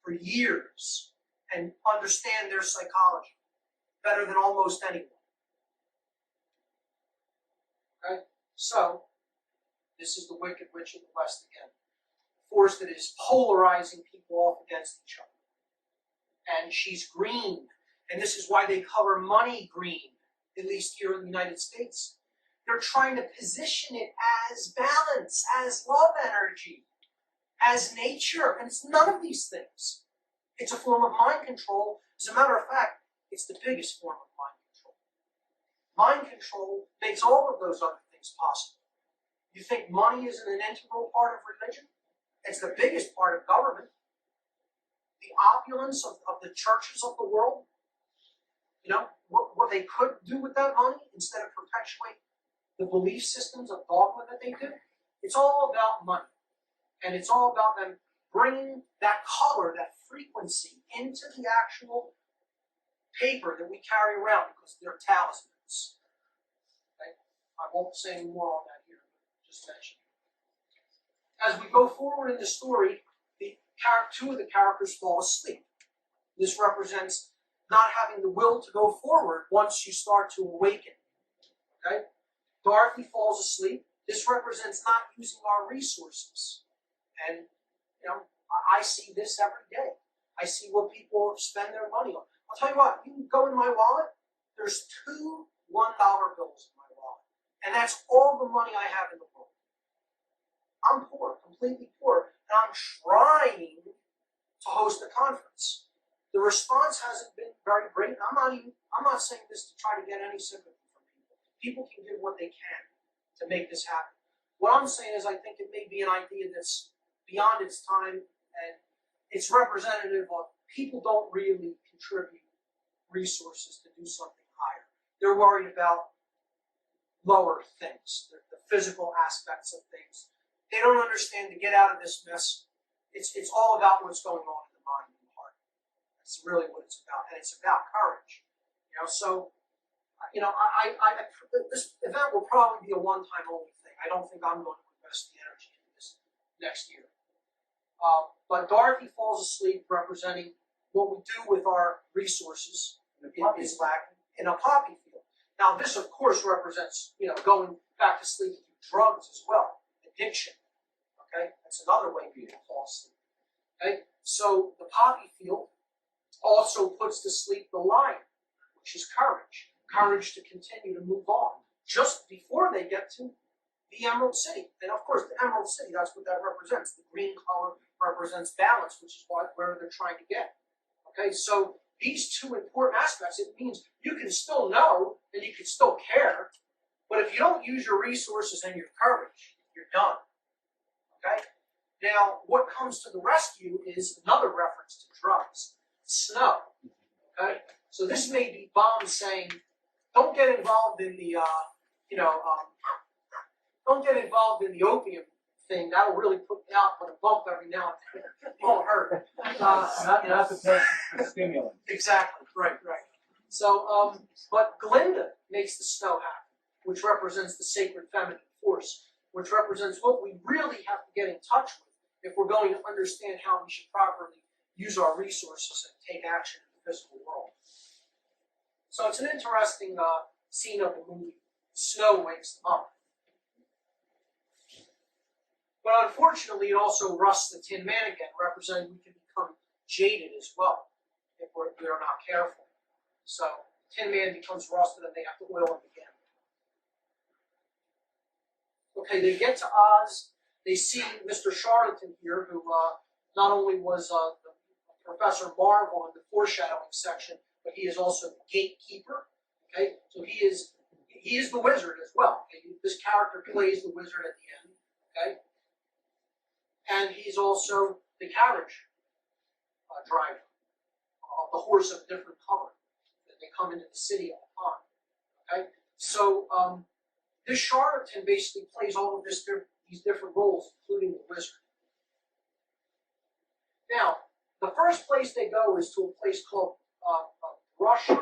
for years and understand their psychology better than almost anyone. Okay? So, this is the Wicked Witch of the West again. A force that is polarizing people off against each other. And she's green. And this is why they color money green, at least here in the United States. They're trying to position it as balance, as love energy, as nature. And it's none of these things. It's a form of mind control. As a matter of fact, it's the biggest form of mind control. Mind control makes all of those other things possible. You think money isn't an integral part of religion? It's the biggest part of government. The opulence of the churches of the world, what they could do with that money instead of perpetuate the belief systems of dogma that they do. It's all about money. And it's all about them bringing that color, that frequency into the actual paper that we carry around because they're talismans. Okay? I won't say any more on that here, just mention. As we go forward in the story, two of the characters fall asleep. This represents not having the will to go forward once you start to awaken. Okay? Dorothy falls asleep. This represents not using our resources. And, I see this every day. I see what people spend their money on. I'll tell you what, you can go in my wallet, there's two $1 bills in my wallet. And that's all the money I have in the world. I'm poor, completely poor, and I'm trying to host a conference. The response hasn't been very great. I'm not saying this to try to get any sympathy from people. People can give what they can to make this happen. What I'm saying is I think it may be an idea that's beyond its time, and it's representative of people don't really contribute resources to do something higher. They're worried about lower things, the physical aspects of things. They don't understand to get out of this mess. It's all about what's going on in the mind and the heart. That's really what it's about, and it's about courage. This event will probably be a one-time only thing. I don't think I'm going to invest the energy in this next year. But Dorothy falls asleep, representing what we do with our resources is lacking in a poppy field. Now, this, of course, represents going back to sleep through drugs as well, addiction. Okay, that's another way people fall asleep. Okay, so the poppy field also puts to sleep the lion, which is courage to continue to move on, just before they get to the Emerald City. And of course, the Emerald City, that's what that represents. The green color represents balance, which is where they're trying to get. Okay, so these two important aspects, it means you can still know and you can still care, but if you don't use your resources and your courage, you're done. Okay? Now, what comes to the rescue is another reference to drugs. Snow. Okay? So this may be Baum saying, don't get involved in the, don't get involved in the opium thing. That'll really put you out with a bump every now and then. It won't hurt. Not the stimulant. Exactly. Right. So, but Glinda makes the snow happen, which represents the sacred feminine force, which represents what we really have to get in touch with if we're going to understand how we should properly use our resources and take action in the physical world. So it's an interesting scene of the movie. Snow wakes them up. But unfortunately, it also rusts the Tin Man again, representing we can become jaded as well if we're not careful. So Tin Man becomes rusted and they have to oil him again. Okay, they get to Oz. They see Mr. Charlatan here, who not only was Professor Marvel in the foreshadowing section, but he is also the gatekeeper. Okay, so he is the wizard as well. Okay? This character plays the wizard at the end. Okay, and he's also the carriage driver of the horse of a different color that they come into the city upon. Okay, so this charlatan basically plays all of these different roles, including the wizard. Now, the first place they go is to a place called Brush and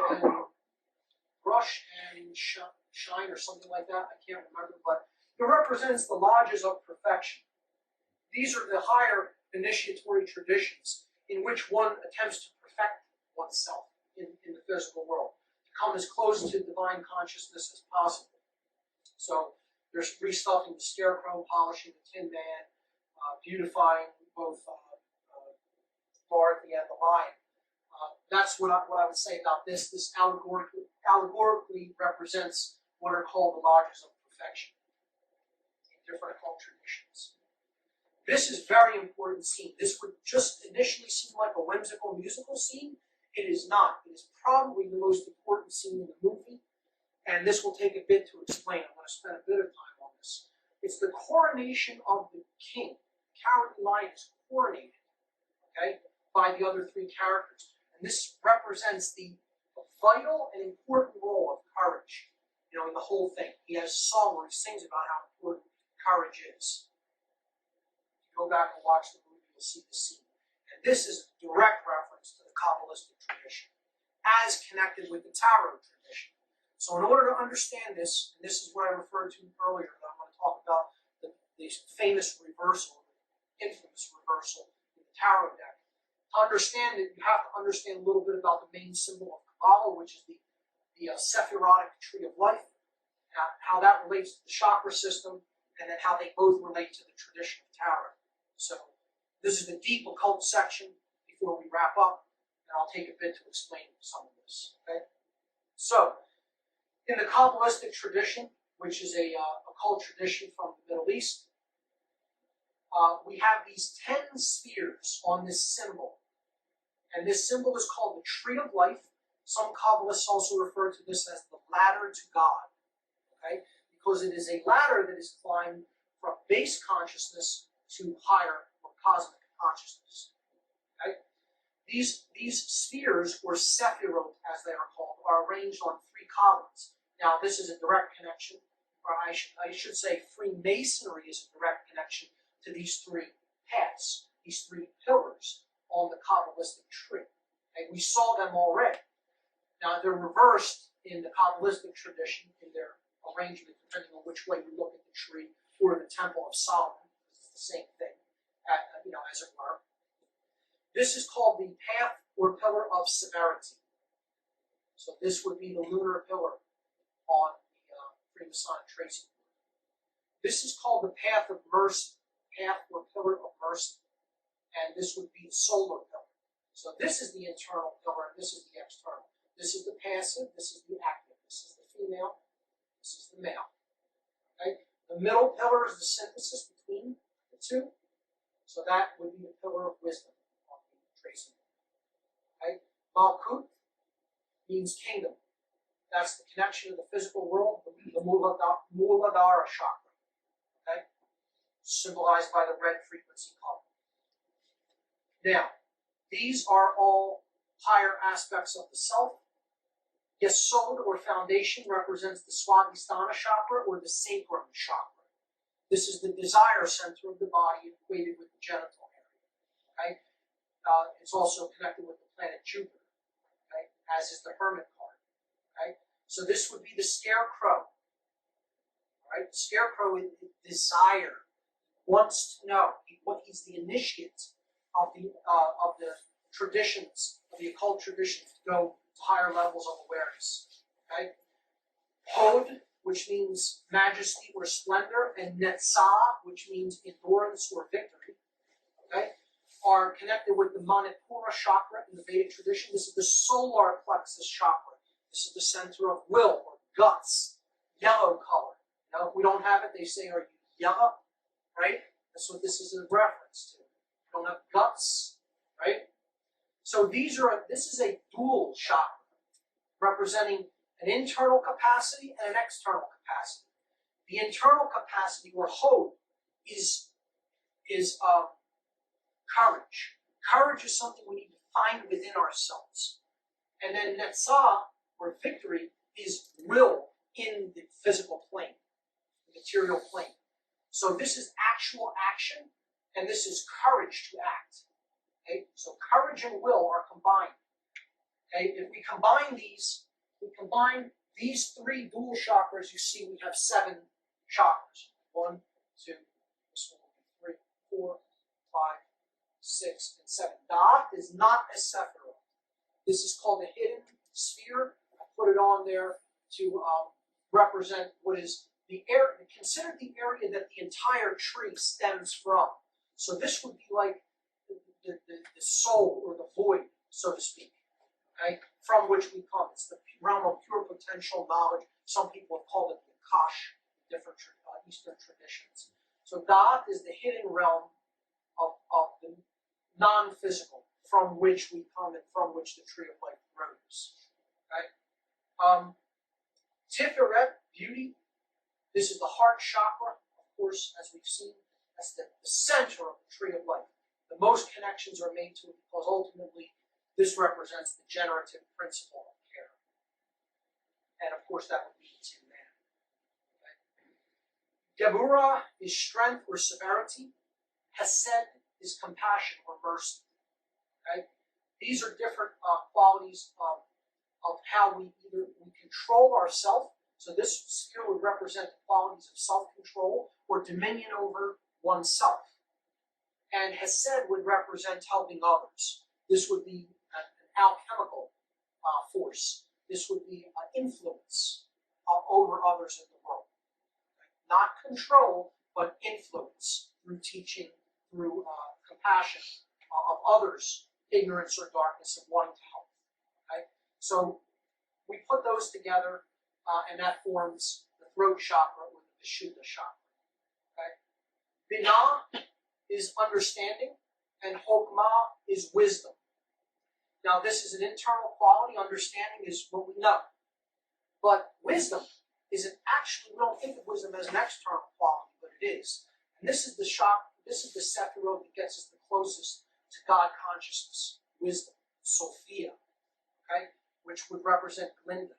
Shine or something like that. I can't remember, but it represents the lodges of perfection. These are the higher initiatory traditions in which one attempts to perfect oneself in the physical world, to come as close to divine consciousness as possible. So there's restuffing the scarecrow, polishing the Tin Man, beautifying both Dorothy and the lion. That's what I would say about this. This allegorically represents what are called the lodges of perfection in different occult traditions. This is a very important scene. This would just initially seem like a whimsical musical scene. It is not. It is probably the most important scene in the movie, and this will take a bit to explain. I'm going to spend a bit of time on this. It's the coronation of the king. Cowardly Lion is coronated, okay, by the other three characters. And this represents the vital and important role of courage, in the whole thing. He has a song where he sings about how important courage is. If you go back and watch the movie, you'll see the scene. And this is a direct reference to the Kabbalistic tradition, as connected with the tarot tradition. So in order to understand this, and this is what I referred to earlier, that I'm going to talk about the famous reversal, the infamous reversal in the tarot deck. To understand it, you have to understand a little bit about the main symbol of Kabbalah, which is the Sephirotic tree of life, how that relates to the chakra system, and then how they both relate to the tradition of tarot. So this is the deep occult section before we wrap up, and I'll take a bit to explain some of this. Okay? So, in the Kabbalistic tradition, which is a occult tradition from the Middle East, we have these 10 spheres on this symbol. And this symbol is called the Tree of Life. Some Kabbalists also refer to this as the ladder to God. Okay? Because it is a ladder that is climbed from base consciousness to higher or cosmic consciousness. Okay? These spheres, or sephirot as they are called, are arranged on 3 columns. Now, this is a direct connection, or I should say Freemasonry is a direct connection to these 3 paths, these 3 pillars on the Kabbalistic tree. And we saw them already. Now, they're reversed in the Kabbalistic tradition in their arrangement, depending on which way you look at the tree, or the Temple of Solomon. It's the same thing, as it were. This is called the path or pillar of severity. So this would be the lunar pillar on the Freemasonic tracing board. This is called the path of mercy, path or pillar of mercy. And this would be the solar pillar. So this is the internal pillar, and this is the external. This is the passive, this is the active. This is the female, this is the male. Okay? The middle pillar is the synthesis between the 2. So that would be the pillar of wisdom on the tracing. Okay? Malkut means kingdom. That's the connection of the physical world, the Muladhara chakra. Okay? Symbolized by the red frequency color. Now, these are all higher aspects of the self. Yesod, or foundation, represents the Swadhisthana chakra, or the sacrum chakra. This is the desire center of the body, equated with the genital area. Okay? It's also connected with the planet Jupiter, okay? As is the Hermit card. Okay? So this would be the scarecrow. All right? The scarecrow is desire. He wants to know. He what he's the initiate of the traditions, of the occult traditions, to go to higher levels of awareness. Okay? Hod, which means majesty or splendor, and Netzah, which means endurance or victory, okay, are connected with the Manipura chakra in the Vedic tradition. This is the solar plexus chakra. This is the center of will or guts, yellow color. Now, if we don't have it, they say, are you yellow? Right? That's what this is a reference to. You don't have guts, right? So this is a dual chakra, representing an internal capacity and an external capacity. The internal capacity, or Hod, is courage. Courage is something we need to find within ourselves. And then Netzah, or victory, is will in the physical plane, the material plane. So this is actual action, and this is courage to act. Okay? So courage and will are combined. Okay? If we combine these three dual chakras, you see we have 7 chakras. 1, 2, this one will be 3, 4, 5, 6, and 7. Da'at is not a sephirah. This is called a hidden sphere. I put it on there to represent what is the area, consider the area that the entire tree stems from. So this would be like the soul or the void, so to speak, okay, from which we come. It's the realm of pure potential knowledge. Some people have called it the Akash, different Eastern traditions. So Da'at is the hidden realm of the non-physical, from which we come and from which the tree of life grows. Okay? Tiferet, beauty. This is the heart chakra, of course, as we've seen. That's the center of the tree of life. The most connections are made to it because ultimately this represents the generative principle of care. And of course that would be the Tin Man. Okay? Geburah is strength or severity. Hesed is compassion or mercy. Okay? These are different qualities of how we control ourselves. So this sphere would represent the qualities of self-control or dominion over oneself. And Hesed would represent helping others. This would be an alchemical force. This would be an influence over others in the world. Not control, but influence through teaching, through compassion of others, ignorance or darkness, and wanting to help. Okay? So we put those together, and that forms the throat chakra or the Vishuddha chakra. Okay? Binah is understanding, and Hokmah is wisdom. Now, this is an internal quality. Understanding is what we know. But wisdom isn't actually, we don't think of wisdom as an external quality, but it is. And this is the chakra, this is the sephirah that gets us the closest to God consciousness, wisdom, Sophia, okay, which would represent Glinda.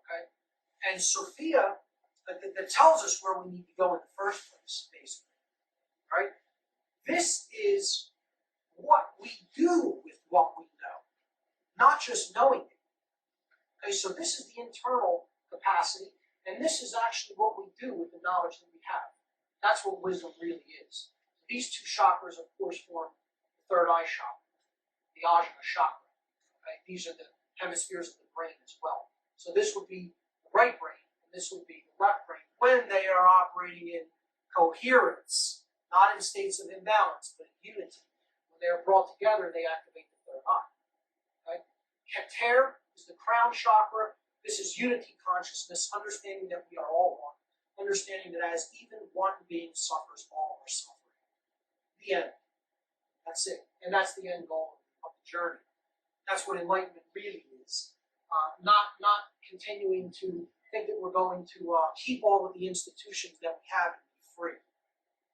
Okay? And Sophia, that tells us where we need to go in the first place, basically. Right? This is what we do with what we know, not just knowing it. Okay, so this is the internal capacity, and this is actually what we do with the knowledge that we have. That's what wisdom really is. These two chakras, of course, form the third eye chakra, the Ajna chakra. Okay? These are the hemispheres of the brain as well. So this would be the right brain, and this would be the left brain when they are operating in coherence, not in states of imbalance, but in unity. When they are brought together, they activate the third eye. Okay? Keter is the crown chakra. This is unity consciousness, understanding that we are all one, understanding that as even one being suffers, all are suffering. The end. That's it. And that's the end goal of the journey. That's what enlightenment really is. Not continuing to think that we're going to keep all of the institutions that we have and be free.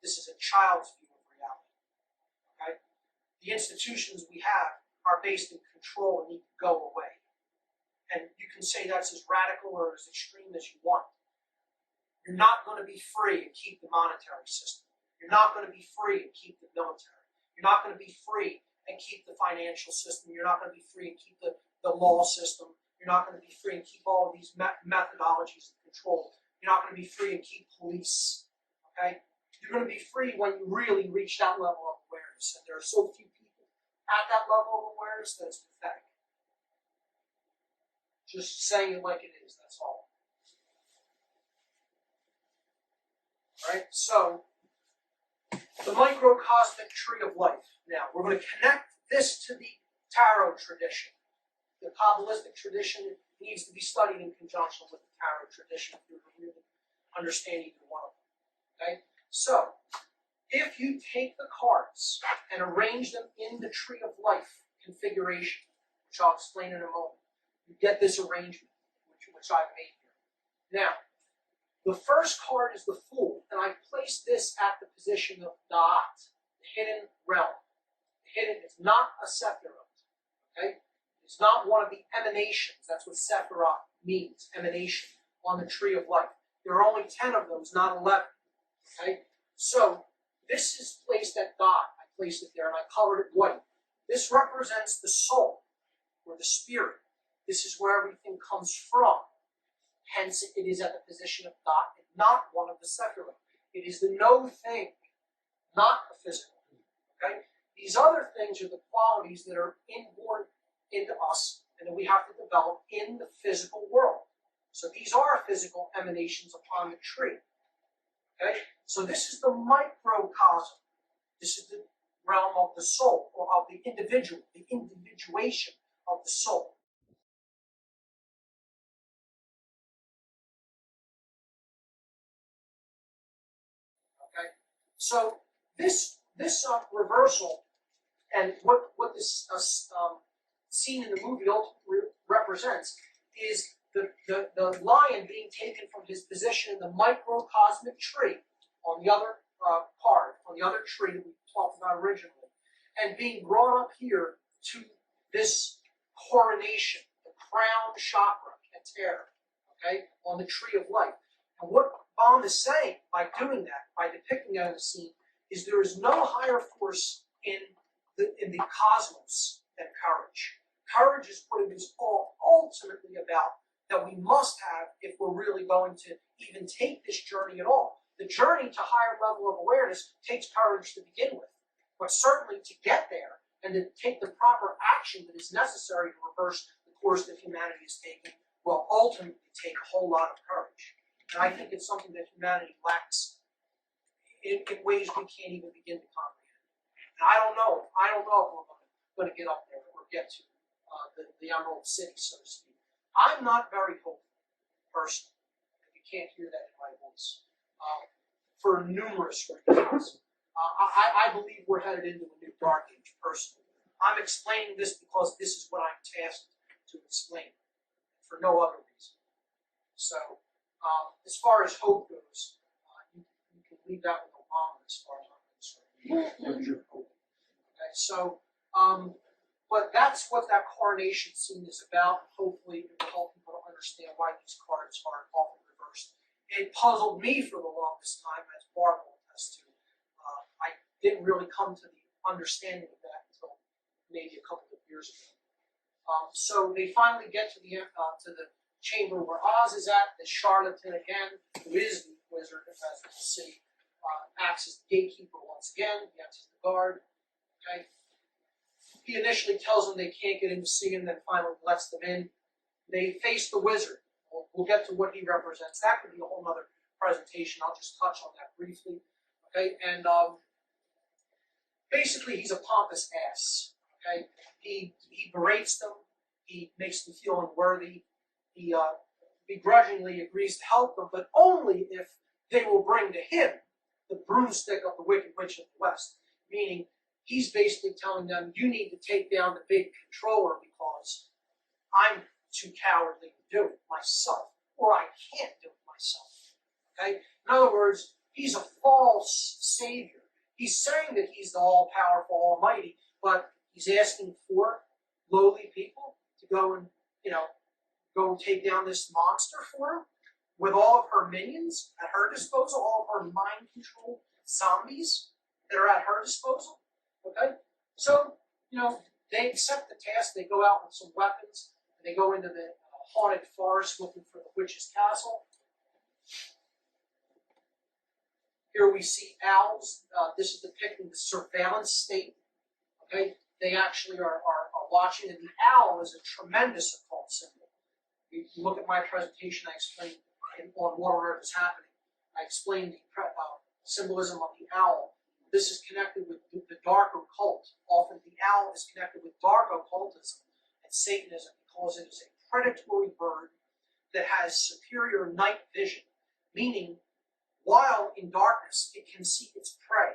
This is a child's view of reality. Okay? The institutions we have are based in control and need to go away. And you can say that's as radical or as extreme as you want. You're not going to be free and keep the monetary system. You're not going to be free and keep the military. You're not going to be free and keep the financial system. You're not going to be free and keep the law system. You're not going to be free and keep all of these methodologies of control. You're not going to be free and keep police. Okay? You're going to be free when you really reach that level of awareness. And there are so few people at that level of awareness that it's pathetic. Just saying it like it is, that's all. Right? So, the microcosmic tree of life. Now, we're going to connect this to the tarot tradition. The Kabbalistic tradition needs to be studied in conjunction with the tarot tradition if you're really understand either one of them. Okay? So, if you take the cards and arrange them in the tree of life configuration, which I'll explain in a moment, you get this arrangement, which I've made here. Now, the first card is the Fool, and I place this at the position of Da'at, the hidden realm. The hidden is not a Sephiroth, okay? It's not one of the emanations. That's what Sephiroth means, emanation, on the tree of life. There are only 10 of those, not 11, okay? So, this is placed at Da'at. I placed it there, and I colored it white. This represents the soul, or the spirit. This is where everything comes from. Hence, it is at the position of Da'at, and not one of the Sephiroth. It is the no thing, not the physical. Okay? These other things are the qualities that are inborn into us, and that we have to develop in the physical world. So these are physical emanations upon the tree. Okay? So this is the microcosm. This is the realm of the soul, or of the individual, the individuation of the soul. Okay? So this reversal and what this scene in the movie ultimately represents is the lion being taken from his position in the microcosmic tree on the other card, on the other tree that we talked about originally, and being brought up here to this coronation, the crown chakra, Keter, okay, on the tree of life. And what Baum is saying by doing that, by depicting that in the scene, is there is no higher force in the cosmos than courage. Courage is what it is all ultimately about, that we must have if we're really going to even take this journey at all. The journey to higher level of awareness takes courage to begin with, but certainly to get there and to take the proper action that is necessary to reverse the course that humanity is taking will ultimately take a whole lot of courage. And I think it's something that humanity lacks in ways we can't even begin to comprehend. And I don't know if we're going to get up there or get to the Emerald City, so to speak. I'm not very hopeful, personally. You can't hear that in my voice. For numerous reasons. I believe we're headed into a new dark age, personally. I'm explaining this because this is what I'm tasked to explain, for no other reason. So, as far as hope goes, you can leave that with Obama as far as I'm concerned. Okay, so, but that's what that coronation scene is about. Hopefully, it will help people to understand why these cards are often reversed. It puzzled me for the longest time, as Barbara will attest to. I didn't really come to the understanding of that until maybe a couple of years ago. So they finally get to the chamber where Oz is at. The charlatan again, who is the wizard, as we can see, acts as the gatekeeper once again. He acts as the guard. Okay. He initially tells them they can't get in to see him, then finally lets them in. They face the wizard. We'll get to what he represents. That could be a whole other presentation. I'll just touch on that briefly. Okay, and basically he's a pompous ass. Okay, he berates them. He makes them feel unworthy. He begrudgingly agrees to help them, but only if they will bring to him the broomstick of the Wicked Witch of the West. Meaning, he's basically telling them, you need to take down the big controller because I'm too cowardly to do it myself, or I can't do it myself. Okay? In other words, he's a false savior. He's saying that he's the all-powerful, almighty, but he's asking for lowly people to go and, go take down this monster for him with all of her minions at her disposal, all of her mind-controlled zombies that are at her disposal. Okay? So, they accept the task. They go out with some weapons, and they go into the haunted forest looking for the witch's castle. Here we see owls. This is depicting the surveillance state. Okay, they actually are watching, and the owl is a tremendous occult symbol. If you look at my presentation, I explained on what on earth is happening. I explained the symbolism of the owl. This is connected with the dark occult. Often the owl is connected with dark occultism and Satanism because it is a predatory bird that has superior night vision, meaning while in darkness it can see its prey,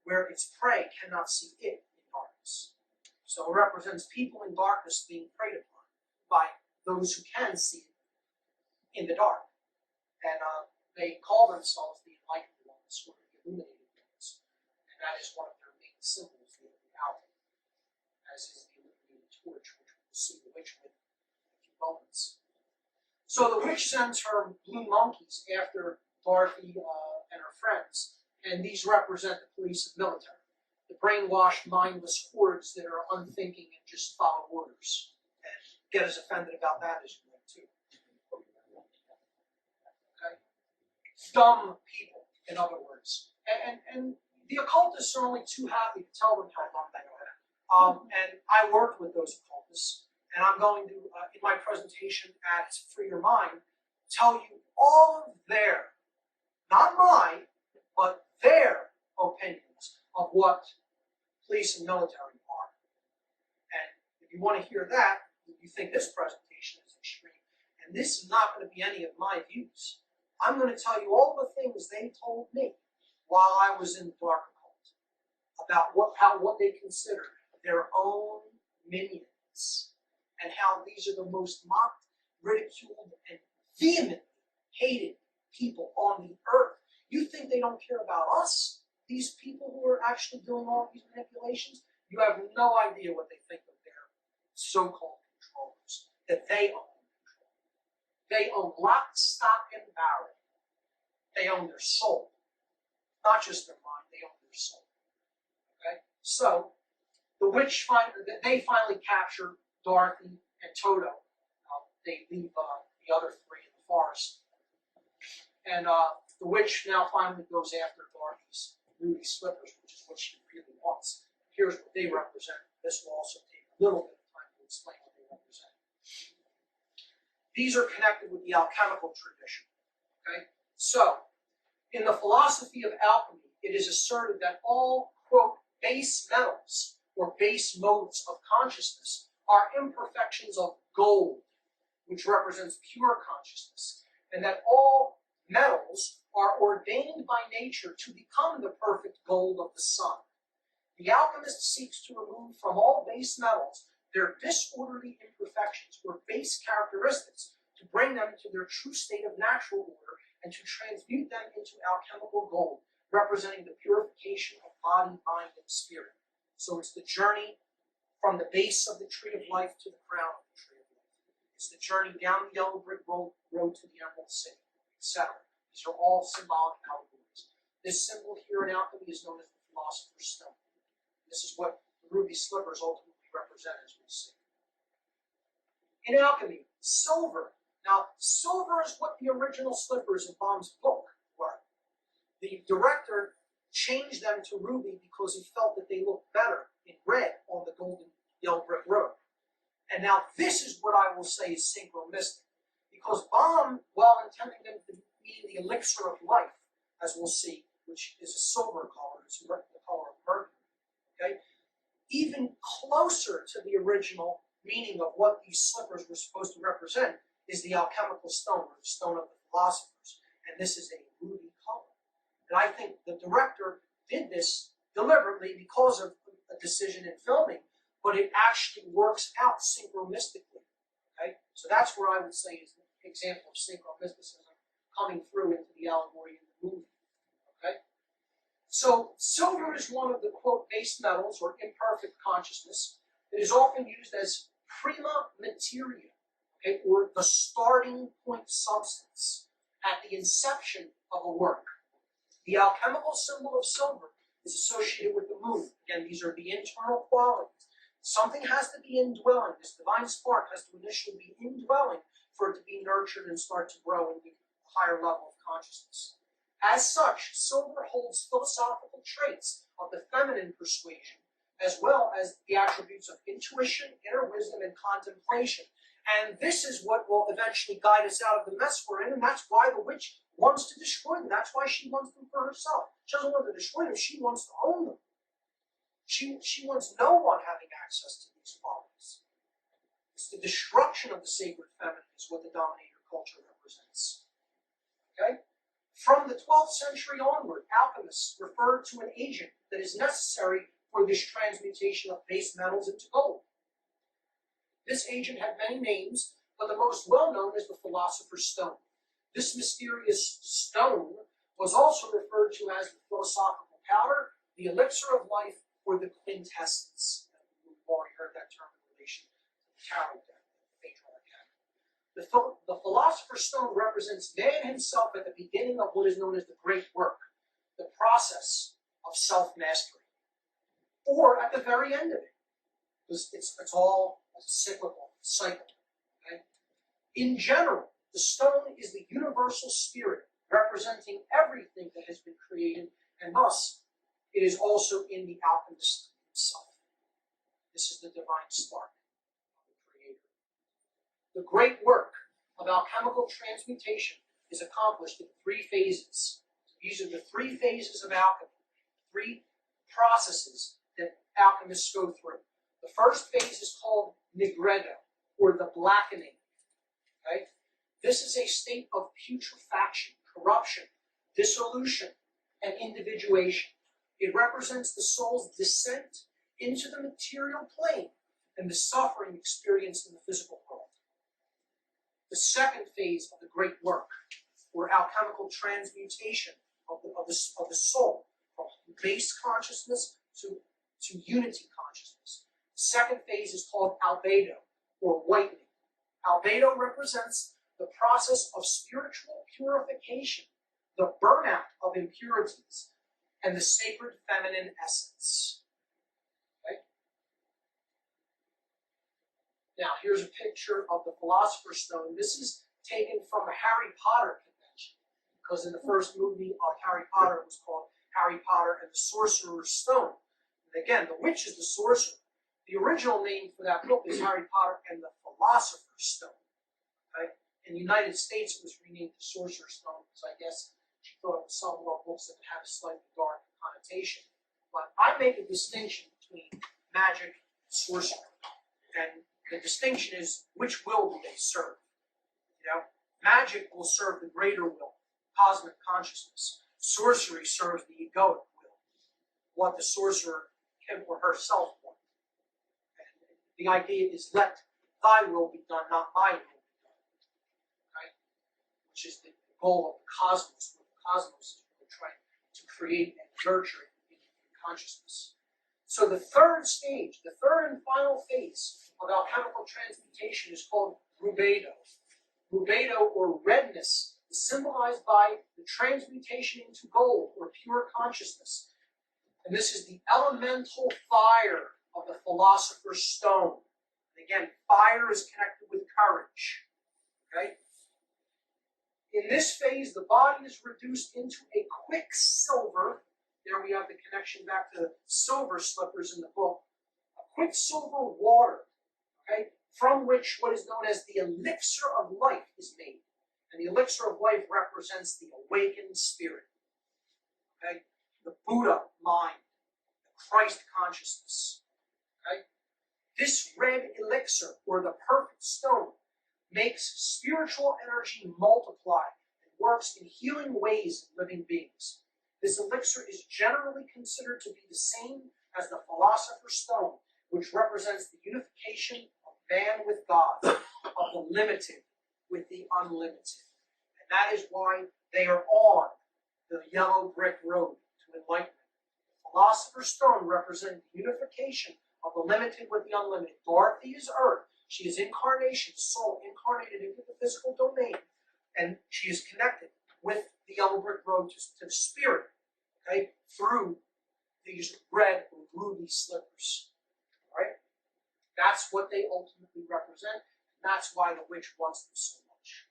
where its prey cannot see it in darkness. So it represents people in darkness being preyed upon by those who can see it in the dark. And they call themselves the enlightened ones or the illuminated ones. And that is one of their main symbols, the owl, as is the illuminated torch, which we'll see the witch with in a few moments. So the witch sends her blue monkeys after Dorothy and her friends, and these represent the police and military, the brainwashed, mindless hordes that are unthinking and just follow orders, and get as offended about that as you would too. Okay? Dumb people, in other words. And the occultists are only too happy to tell them how dumb they are. And I worked with those occultists, and I'm going to, in my presentation at Free Your Mind, tell you all of their, not mine, but their opinions of what police and military are. And if you want to hear that, you think this presentation is extreme, and this is not going to be any of my views. I'm going to tell you all the things they told me while I was in the dark occult about what they consider their own minions, and how these are the most mocked, ridiculed, and vehemently hated people on the earth. You think they don't care about us? These people who are actually doing all these manipulations? You have no idea what they think of their so-called controllers, that they own control. They own lock, stock, and barrel. They own their soul. Not just their mind, they own their soul. Okay? So, the witch they finally capture Dorothy and Toto. They leave the other three in the forest. And the witch now finally goes after Dorothy's ruby slippers, which is what she really wants. Here's what they represent. This will also take a little bit of time to explain what they represent. These are connected with the alchemical tradition. Okay? So, in the philosophy of alchemy, it is asserted that all, quote, base metals or base modes of consciousness are imperfections of gold, which represents pure consciousness, and that all metals are ordained by nature to become the perfect gold of the sun. The alchemist seeks to remove from all base metals their disorderly imperfections or base characteristics to bring them to their true state of natural order and to transmute them into alchemical gold, representing the purification of body, mind, and spirit. So it's the journey from the base of the tree of life to the crown of the tree of life. It's the journey down the yellow brick road to the Emerald City, etc. These are all symbolic allegories. This symbol here in alchemy is known as the philosopher's stone. This is what the ruby slippers ultimately represent, as we'll see. In alchemy, silver. Now, silver is what the original slippers in Baum's book were. The director changed them to ruby because he felt that they looked better in red on the golden yellow brick road. And now this is what I will say is synchromistic. Because Baum, while intending them to be the elixir of life, as we'll see, which is a silver color, it's the color of mercury, okay? Even closer to the original meaning of what these slippers were supposed to represent is the alchemical stone, or the stone of the philosophers. And this is a ruby color. And I think the director did this deliberately because of a decision in filming, but it actually works out synchromistically. Okay? So that's where I would say is an example of synchromysticism coming through into the allegory in the movie. Okay? So silver is one of the, quote, base metals or imperfect consciousness. It is often used as prima materia, okay, or the starting point substance at the inception of a work. The alchemical symbol of silver is associated with the moon. Again, these are the internal qualities. Something has to be indwelling. This divine spark has to initially be indwelling for it to be nurtured and start to grow into a higher level of consciousness. As such, silver holds philosophical traits of the feminine persuasion, as well as the attributes of intuition, inner wisdom, and contemplation. And this is what will eventually guide us out of the mess we're in, and that's why the witch wants to destroy them. That's why she wants them for herself. She doesn't want to destroy them, she wants to own them. She wants no one having access to these qualities. It's the destruction of the sacred feminine is what the dominator culture represents. Okay? From the 12th century onward, alchemists referred to an agent that is necessary for this transmutation of base metals into gold. This agent had many names, but the most well-known is the philosopher's stone. This mysterious stone was also referred to as the philosophical powder, the elixir of life, or the quintessence. We've already heard that term in relation to the tarot deck, the Phaedron arcana. The philosopher's stone represents man himself at the beginning of what is known as the great work, the process of self-mastery, or at the very end of it, because it's all a cyclical cycle. Okay? In general, the stone is the universal spirit representing everything that has been created, and thus it is also in the alchemist himself. This is the divine spark of the Creator. The great work of alchemical transmutation is accomplished in 3 phases. These are the 3 phases of alchemy, 3 processes that alchemists go through. The first phase is called nigredo, or the blackening. Okay? This is a state of putrefaction, corruption, dissolution, and individuation. It represents the soul's descent into the material plane and the suffering experienced in the physical world. The second phase of the great work, or alchemical transmutation of the soul from base consciousness to unity consciousness. The second phase is called albedo, or whitening. Albedo represents the process of spiritual purification, the burnout of impurities, and the sacred feminine essence. Okay? Now, here's a picture of the Philosopher's Stone. This is taken from a Harry Potter convention, because in the first movie of Harry Potter, it was called Harry Potter and the Sorcerer's Stone. And again, the witch is the sorcerer. The original name for that book is Harry Potter and the Philosopher's Stone. Okay? In the United States, it was renamed the Sorcerer's Stone, because I guess she thought it would sell more books that would have a slightly dark connotation. But I make a distinction between magic and sorcery. And the distinction is, which will do they serve? You know, magic will serve the greater will, cosmic consciousness. Sorcery serves the egoic will, what the sorcerer him or herself want. And the idea is, let thy will be done, not my will be done. Right? Which is the goal of the cosmos. Cosmos is really trying to create and nurture in consciousness. So the third stage, the third and final phase of alchemical transmutation is called rubedo. Rubedo, or redness, is symbolized by the transmutation into gold, or pure consciousness. And this is the elemental fire of the Philosopher's Stone. And again, fire is connected with courage. Okay? In this phase, the body is reduced into a quicksilver. There we have the connection back to the silver slippers in the book. A quicksilver water, okay, from which what is known as the elixir of life is made. And the elixir of life represents the awakened spirit. Okay? The Buddha mind, the Christ consciousness. Okay? This red elixir, or the perfect stone, makes spiritual energy multiply and works in healing ways in living beings. This elixir is generally considered to be the same as the Philosopher's Stone, which represents the unification of man with God, of the limited with the unlimited. And that is why they are on the yellow brick road to enlightenment. The Philosopher's Stone represents the unification of the limited with the unlimited. Dorothy is earth. She is incarnation, soul incarnated into the physical domain, and she is connected with the yellow brick road to the spirit, okay, through these red or ruby slippers. All right? That's what they ultimately represent, and that's why the witch wants them so much.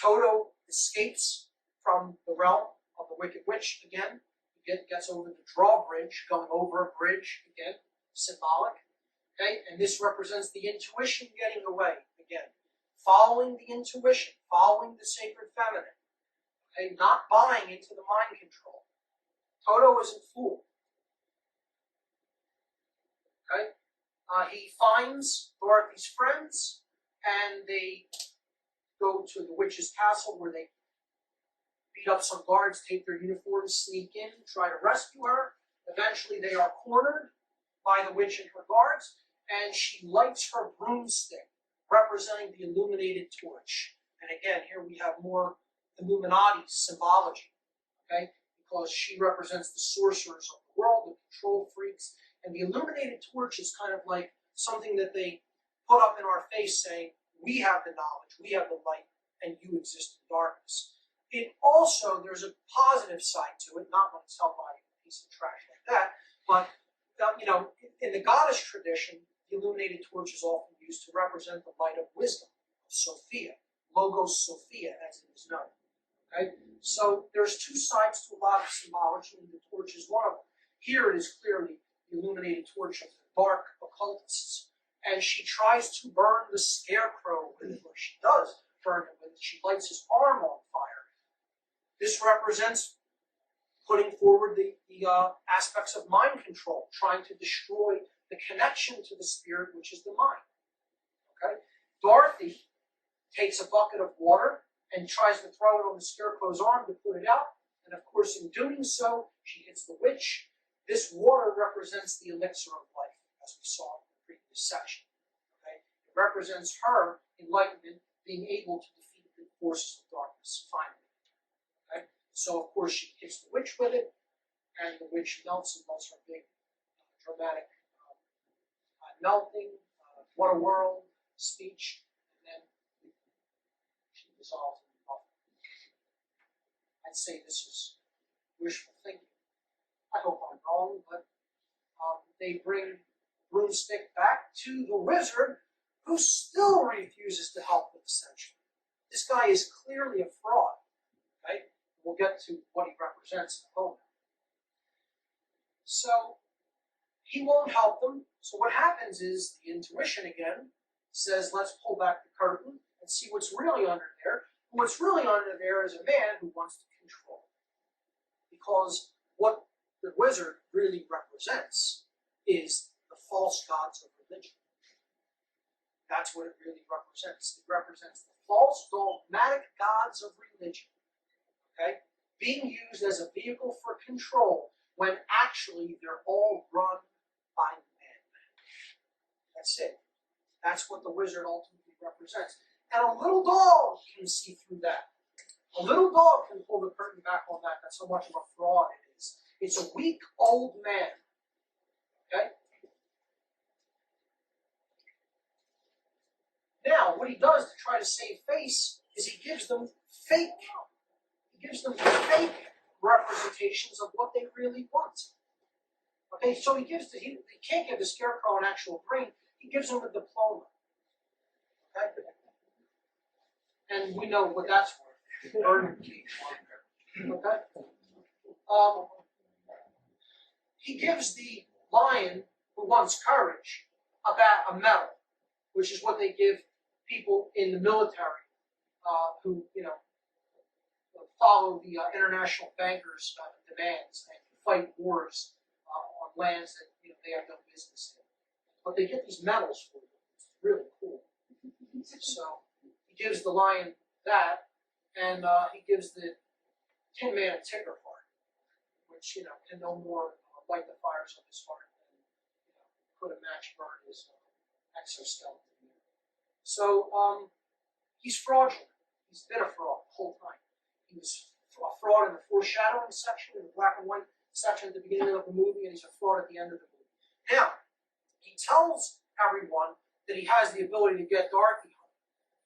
Toto escapes from the realm of the Wicked Witch again. Gets over the drawbridge, going over a bridge again, symbolic. Okay, and this represents the intuition getting away again, following the intuition, following the sacred feminine. Okay, not buying into the mind control. Toto isn't fooled. Okay, he finds Dorothy's friends, and they go to the witch's castle where they beat up some guards, take their uniforms, sneak in, try to rescue her. Eventually, they are cornered by the witch and her guards, and she lights her broomstick, representing the illuminated torch. And again, here we have more Illuminati symbology, okay? Because she represents the sorcerers of the world, the control freaks, and the illuminated torch is kind of like something that they put up in our face saying, we have the knowledge, we have the light, and you exist in darkness. It also, there's a positive side to it, not when it's held by a piece of trash like that, but in the goddess tradition, the illuminated torch is often used to represent the light of wisdom, Sophia, Logos Sophia, as it is known. Okay? So there's two sides to a lot of symbology, and the torch is one of them. Here it is clearly the illuminated torch of the dark occultists, and she tries to burn the scarecrow with it, or she does burn it with it. She lights his arm on fire. This represents putting forward the aspects of mind control, trying to destroy the connection to the spirit, which is the mind. Okay? Dorothy takes a bucket of water and tries to throw it on the scarecrow's arm to put it out. And of course, in doing so, she hits the witch. This water represents the elixir of life, as we saw in the previous section. Okay? It represents her enlightenment, being able to defeat the forces of darkness, finally. Okay? So, of course, she hits the witch with it, and the witch melts and does her big, dramatic melting, what a world speech, and then she dissolves in nothing. I'd say this is wishful thinking. I hope I'm wrong, but they bring the broomstick back to the wizard, who still refuses to help them, essentially. This guy is clearly a fraud. Okay? We'll get to what he represents in a moment. So, he won't help them. So what happens is the intuition again says, let's pull back the curtain and see what's really under there. And what's really under there is a man who wants to control. Because what the wizard really represents is the false gods of religion. That's what it really represents. It represents the false dogmatic gods of religion. Okay? Being used as a vehicle for control when actually they're all run by men. That's it. That's what the wizard ultimately represents. And a little dog can see through that. A little dog can pull the curtain back on that. That's how much of a fraud it is. It's a weak old man. Okay? Now, what he does to try to save face is he gives them fake representations of what they really want. Okay, so he can't give the scarecrow an actual brain, he gives him a diploma. Okay? And we know what that's for. Okay? He gives the lion who wants courage a medal, which is what they give people in the military who, follow the international bankers' demands and fight wars on lands that they have no business in. But they get these medals for them. It's really cool. So he gives the lion that, and he gives the Tin Man a ticker heart, which can no more light the fires of his heart than put a match burn his exoskeleton. So he's fraudulent. He's been a fraud the whole time. He was a fraud in the foreshadowing section, in the black and white section at the beginning of the movie, and he's a fraud at the end of the movie. Now, he tells everyone that he has the ability to get Dorothy home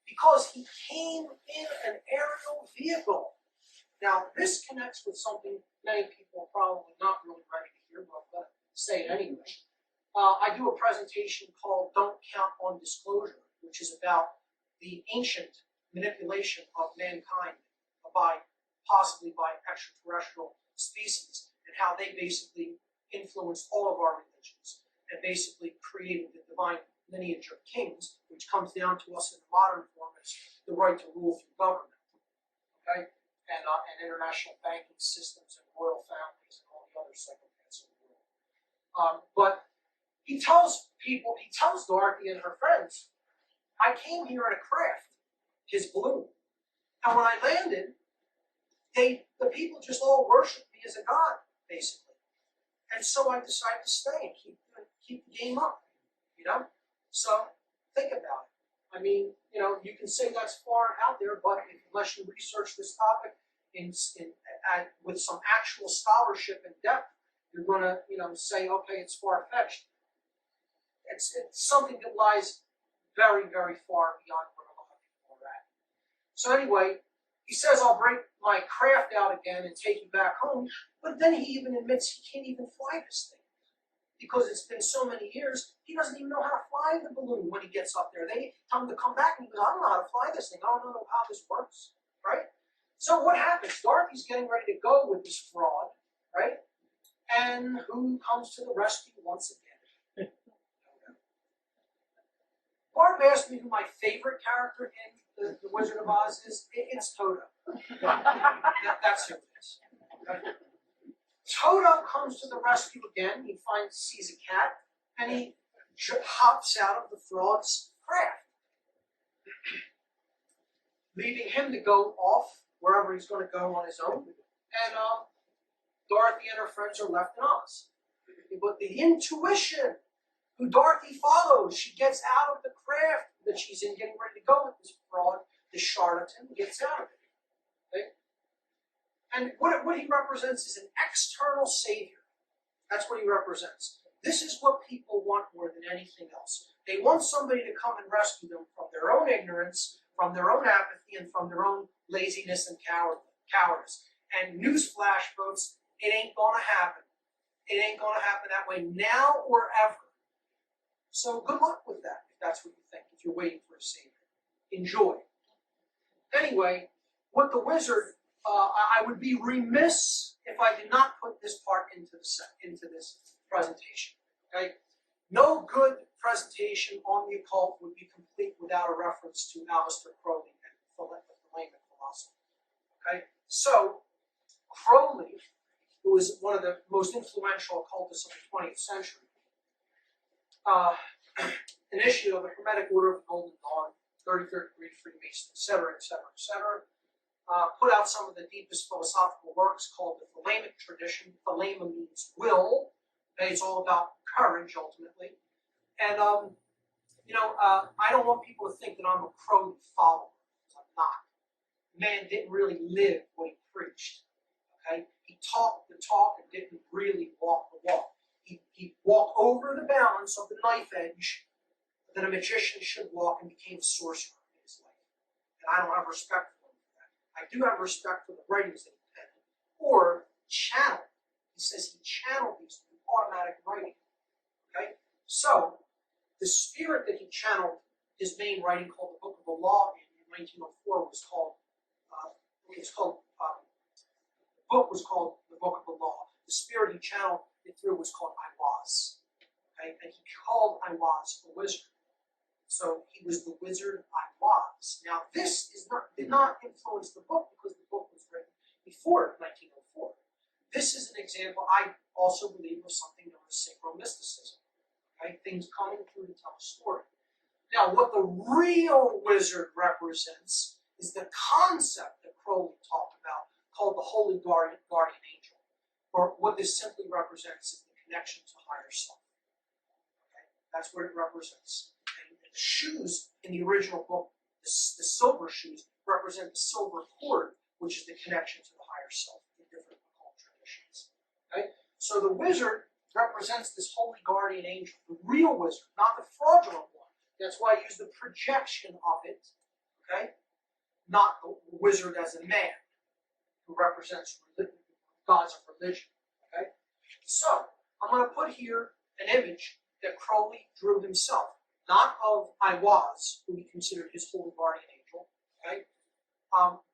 because he came in an aerial vehicle. Now, this connects with something many people are probably not really ready to hear, but I'm going to say it anyway. I do a presentation called Don't Count on Disclosure, which is about the ancient manipulation of mankind possibly by extraterrestrial species, and how they basically influenced all of our religions and basically created the divine lineage of kings, which comes down to us in the modern form as the right to rule through government, okay, and international banking systems and royal families and all the other psychopaths in the world. But he tells Dorothy and her friends, I came here in a craft, his balloon, and when I landed, the people just all worshipped me as a god, basically. And so I decided to stay and keep the game up, you know? So think about it. I mean, you know, you can say that's far out there, but unless you research this topic with some actual scholarship and depth, you're going to, you know, say, okay, it's far-fetched. It's something that lies very, very far beyond where a lot of people are at. So anyway, he says, I'll break my craft out again and take you back home. But then he even admits he can't even fly this thing. Because it's been so many years, he doesn't even know how to fly the balloon when he gets up there. They tell him to come back, and he goes, I don't know how to fly this thing. I don't know how this works, right? So what happens? Dorothy's getting ready to go with this fraud, right? And who comes to the rescue once again? Barb asked me who my favorite character in the Wizard of Oz is. It's Toto. That's who it is. Okay? Toto comes to the rescue again. He sees a cat, and he hops out of the fraud's craft, leaving him to go off wherever he's going to go on his own. And Dorothy and her friends are left in Oz. But the intuition who Dorothy follows, she gets out of the craft that she's in, getting ready to go with this fraud, this charlatan, gets out of it. Okay? And what he represents is an external savior. That's what he represents. This is what people want more than anything else. They want somebody to come and rescue them from their own ignorance, from their own apathy, and from their own laziness and cowardice. And newsflash, folks, it ain't going to happen. It ain't going to happen that way now or ever. So good luck with that, if that's what you think, if you're waiting for a savior. Enjoy. Anyway, with the wizard, I would be remiss if I did not put this part into this presentation. Okay? No good presentation on the occult would be complete without a reference to Aleister Crowley and the Thelemic philosophy. Okay? So, Crowley, who was one of the most influential occultists of the 20th century, initiated of the Hermetic Order of the Golden Dawn, 33rd degree Freemason, etc., etc., etc., put out some of the deepest philosophical works called the Thelemic tradition. Thelema means will. Okay, it's all about courage, ultimately. And, I don't want people to think that I'm a Crowley follower, because I'm not. The man didn't really live what he preached. Okay? He talked the talk and didn't really walk the walk. He walked over the balance of the knife edge that a magician should walk and became a sorcerer in his life. And I don't have respect for him for that. I do have respect for the writings that he penned, or channeled. He says he channeled these through automatic writing. Okay? So, the spirit that he channeled, his main writing called the Book of the Law in 1904 was called, the book was called the Book of the Law. The spirit he channeled it through was called I Was. Okay? And he called I Was a wizard. So he was the wizard I Was. Now this did not influence the book because the book was written before 1904. This is an example, I also believe, of something known as synchromysticism. Okay? Things coming through to tell a story. Now what the real wizard represents is the concept that Crowley talked about called the Holy Guardian Angel. Or what this simply represents is the connection to higher self. Okay? That's what it represents. And the shoes in the original book, the silver shoes, represent the silver cord, which is the connection to the higher self in different occult traditions. Okay? So the wizard represents this holy guardian angel, the real wizard, not the fraudulent one. That's why I use the projection of it, okay? Not the wizard as a man who represents gods of religion. Okay? So, I'm going to put here an image that Crowley drew himself, not of I Was, who he considered his holy guardian angel, okay?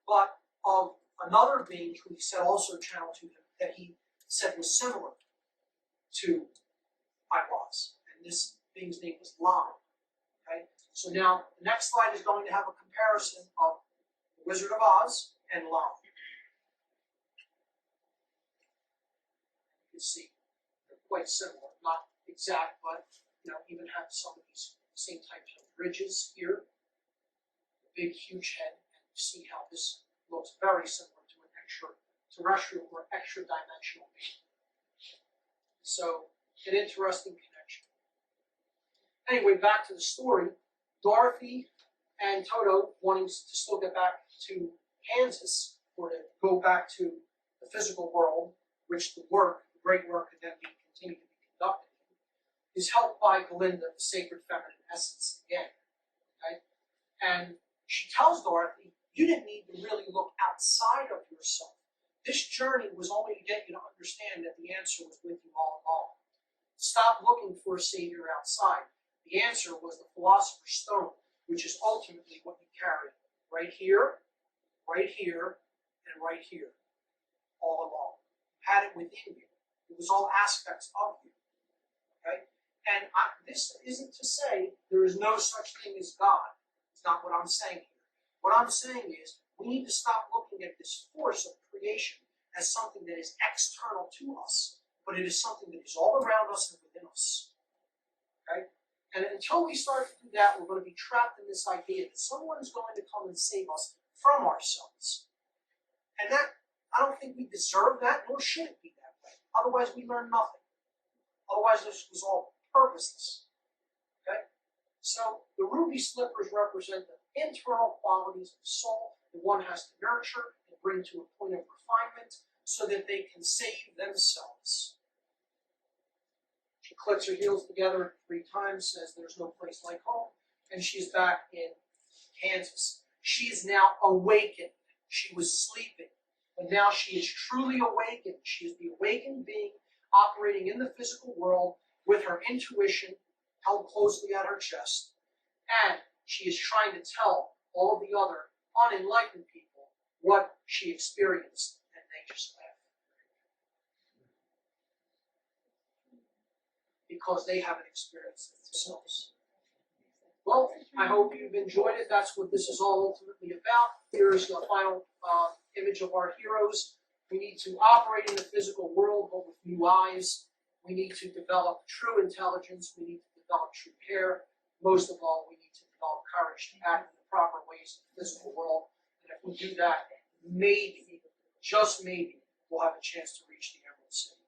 But of another being who he said also channeled to him that he said was similar to Iwaz, and this being's name was Lam. Okay, so now the next slide is going to have a comparison of the Wizard of Oz and Lam. You can see they're quite similar, not exact, but even have some of these same types of ridges here. The big, huge head, and you see how this looks very similar to an extraterrestrial or extra-dimensional being. So, an interesting connection. Anyway, back to the story. Dorothy and Toto, wanting to still get back to Kansas, or to go back to the physical world, which the great work could then continue to be conducted in, is helped by Glinda, the sacred feminine essence, again. Okay? And she tells Dorothy, you didn't need to really look outside of yourself. This journey was only to get you to understand that the answer was with you all along. Stop looking for a savior outside. The answer was the Philosopher's Stone, which is ultimately what you carry right here, and right here, all along. You had it within you. It was all aspects of you. Okay? And this isn't to say there is no such thing as God. It's not what I'm saying here. What I'm saying is we need to stop looking at this force of creation as something that is external to us, but it is something that is all around us and within us. Okay? And until we start to do that, we're going to be trapped in this idea that someone is going to come and save us from ourselves. And that, I don't think we deserve that, nor should it be that way. Otherwise, we learn nothing. Otherwise, this was all purposeless. Okay? So, the ruby slippers represent the internal qualities of the soul that one has to nurture and bring to a point of refinement so that they can save themselves. She clicks her heels together 3 times, says there's no place like home, and she's back in Kansas. She is now awakened. She was sleeping, but now she is truly awakened. She is the awakened being operating in the physical world with her intuition held closely at her chest, and she is trying to tell all of the other unenlightened people what she experienced, and they just laugh. Because they haven't experienced it themselves. Well, I hope you've enjoyed it. That's what this is all ultimately about. Here's the final image of our heroes. We need to operate in the physical world, but with new eyes. We need to develop true intelligence. We need to develop true care. Most of all, we need to develop courage to act in the proper ways in the physical world. And if we do that, maybe, just maybe, we'll have a chance to reach the Emerald City.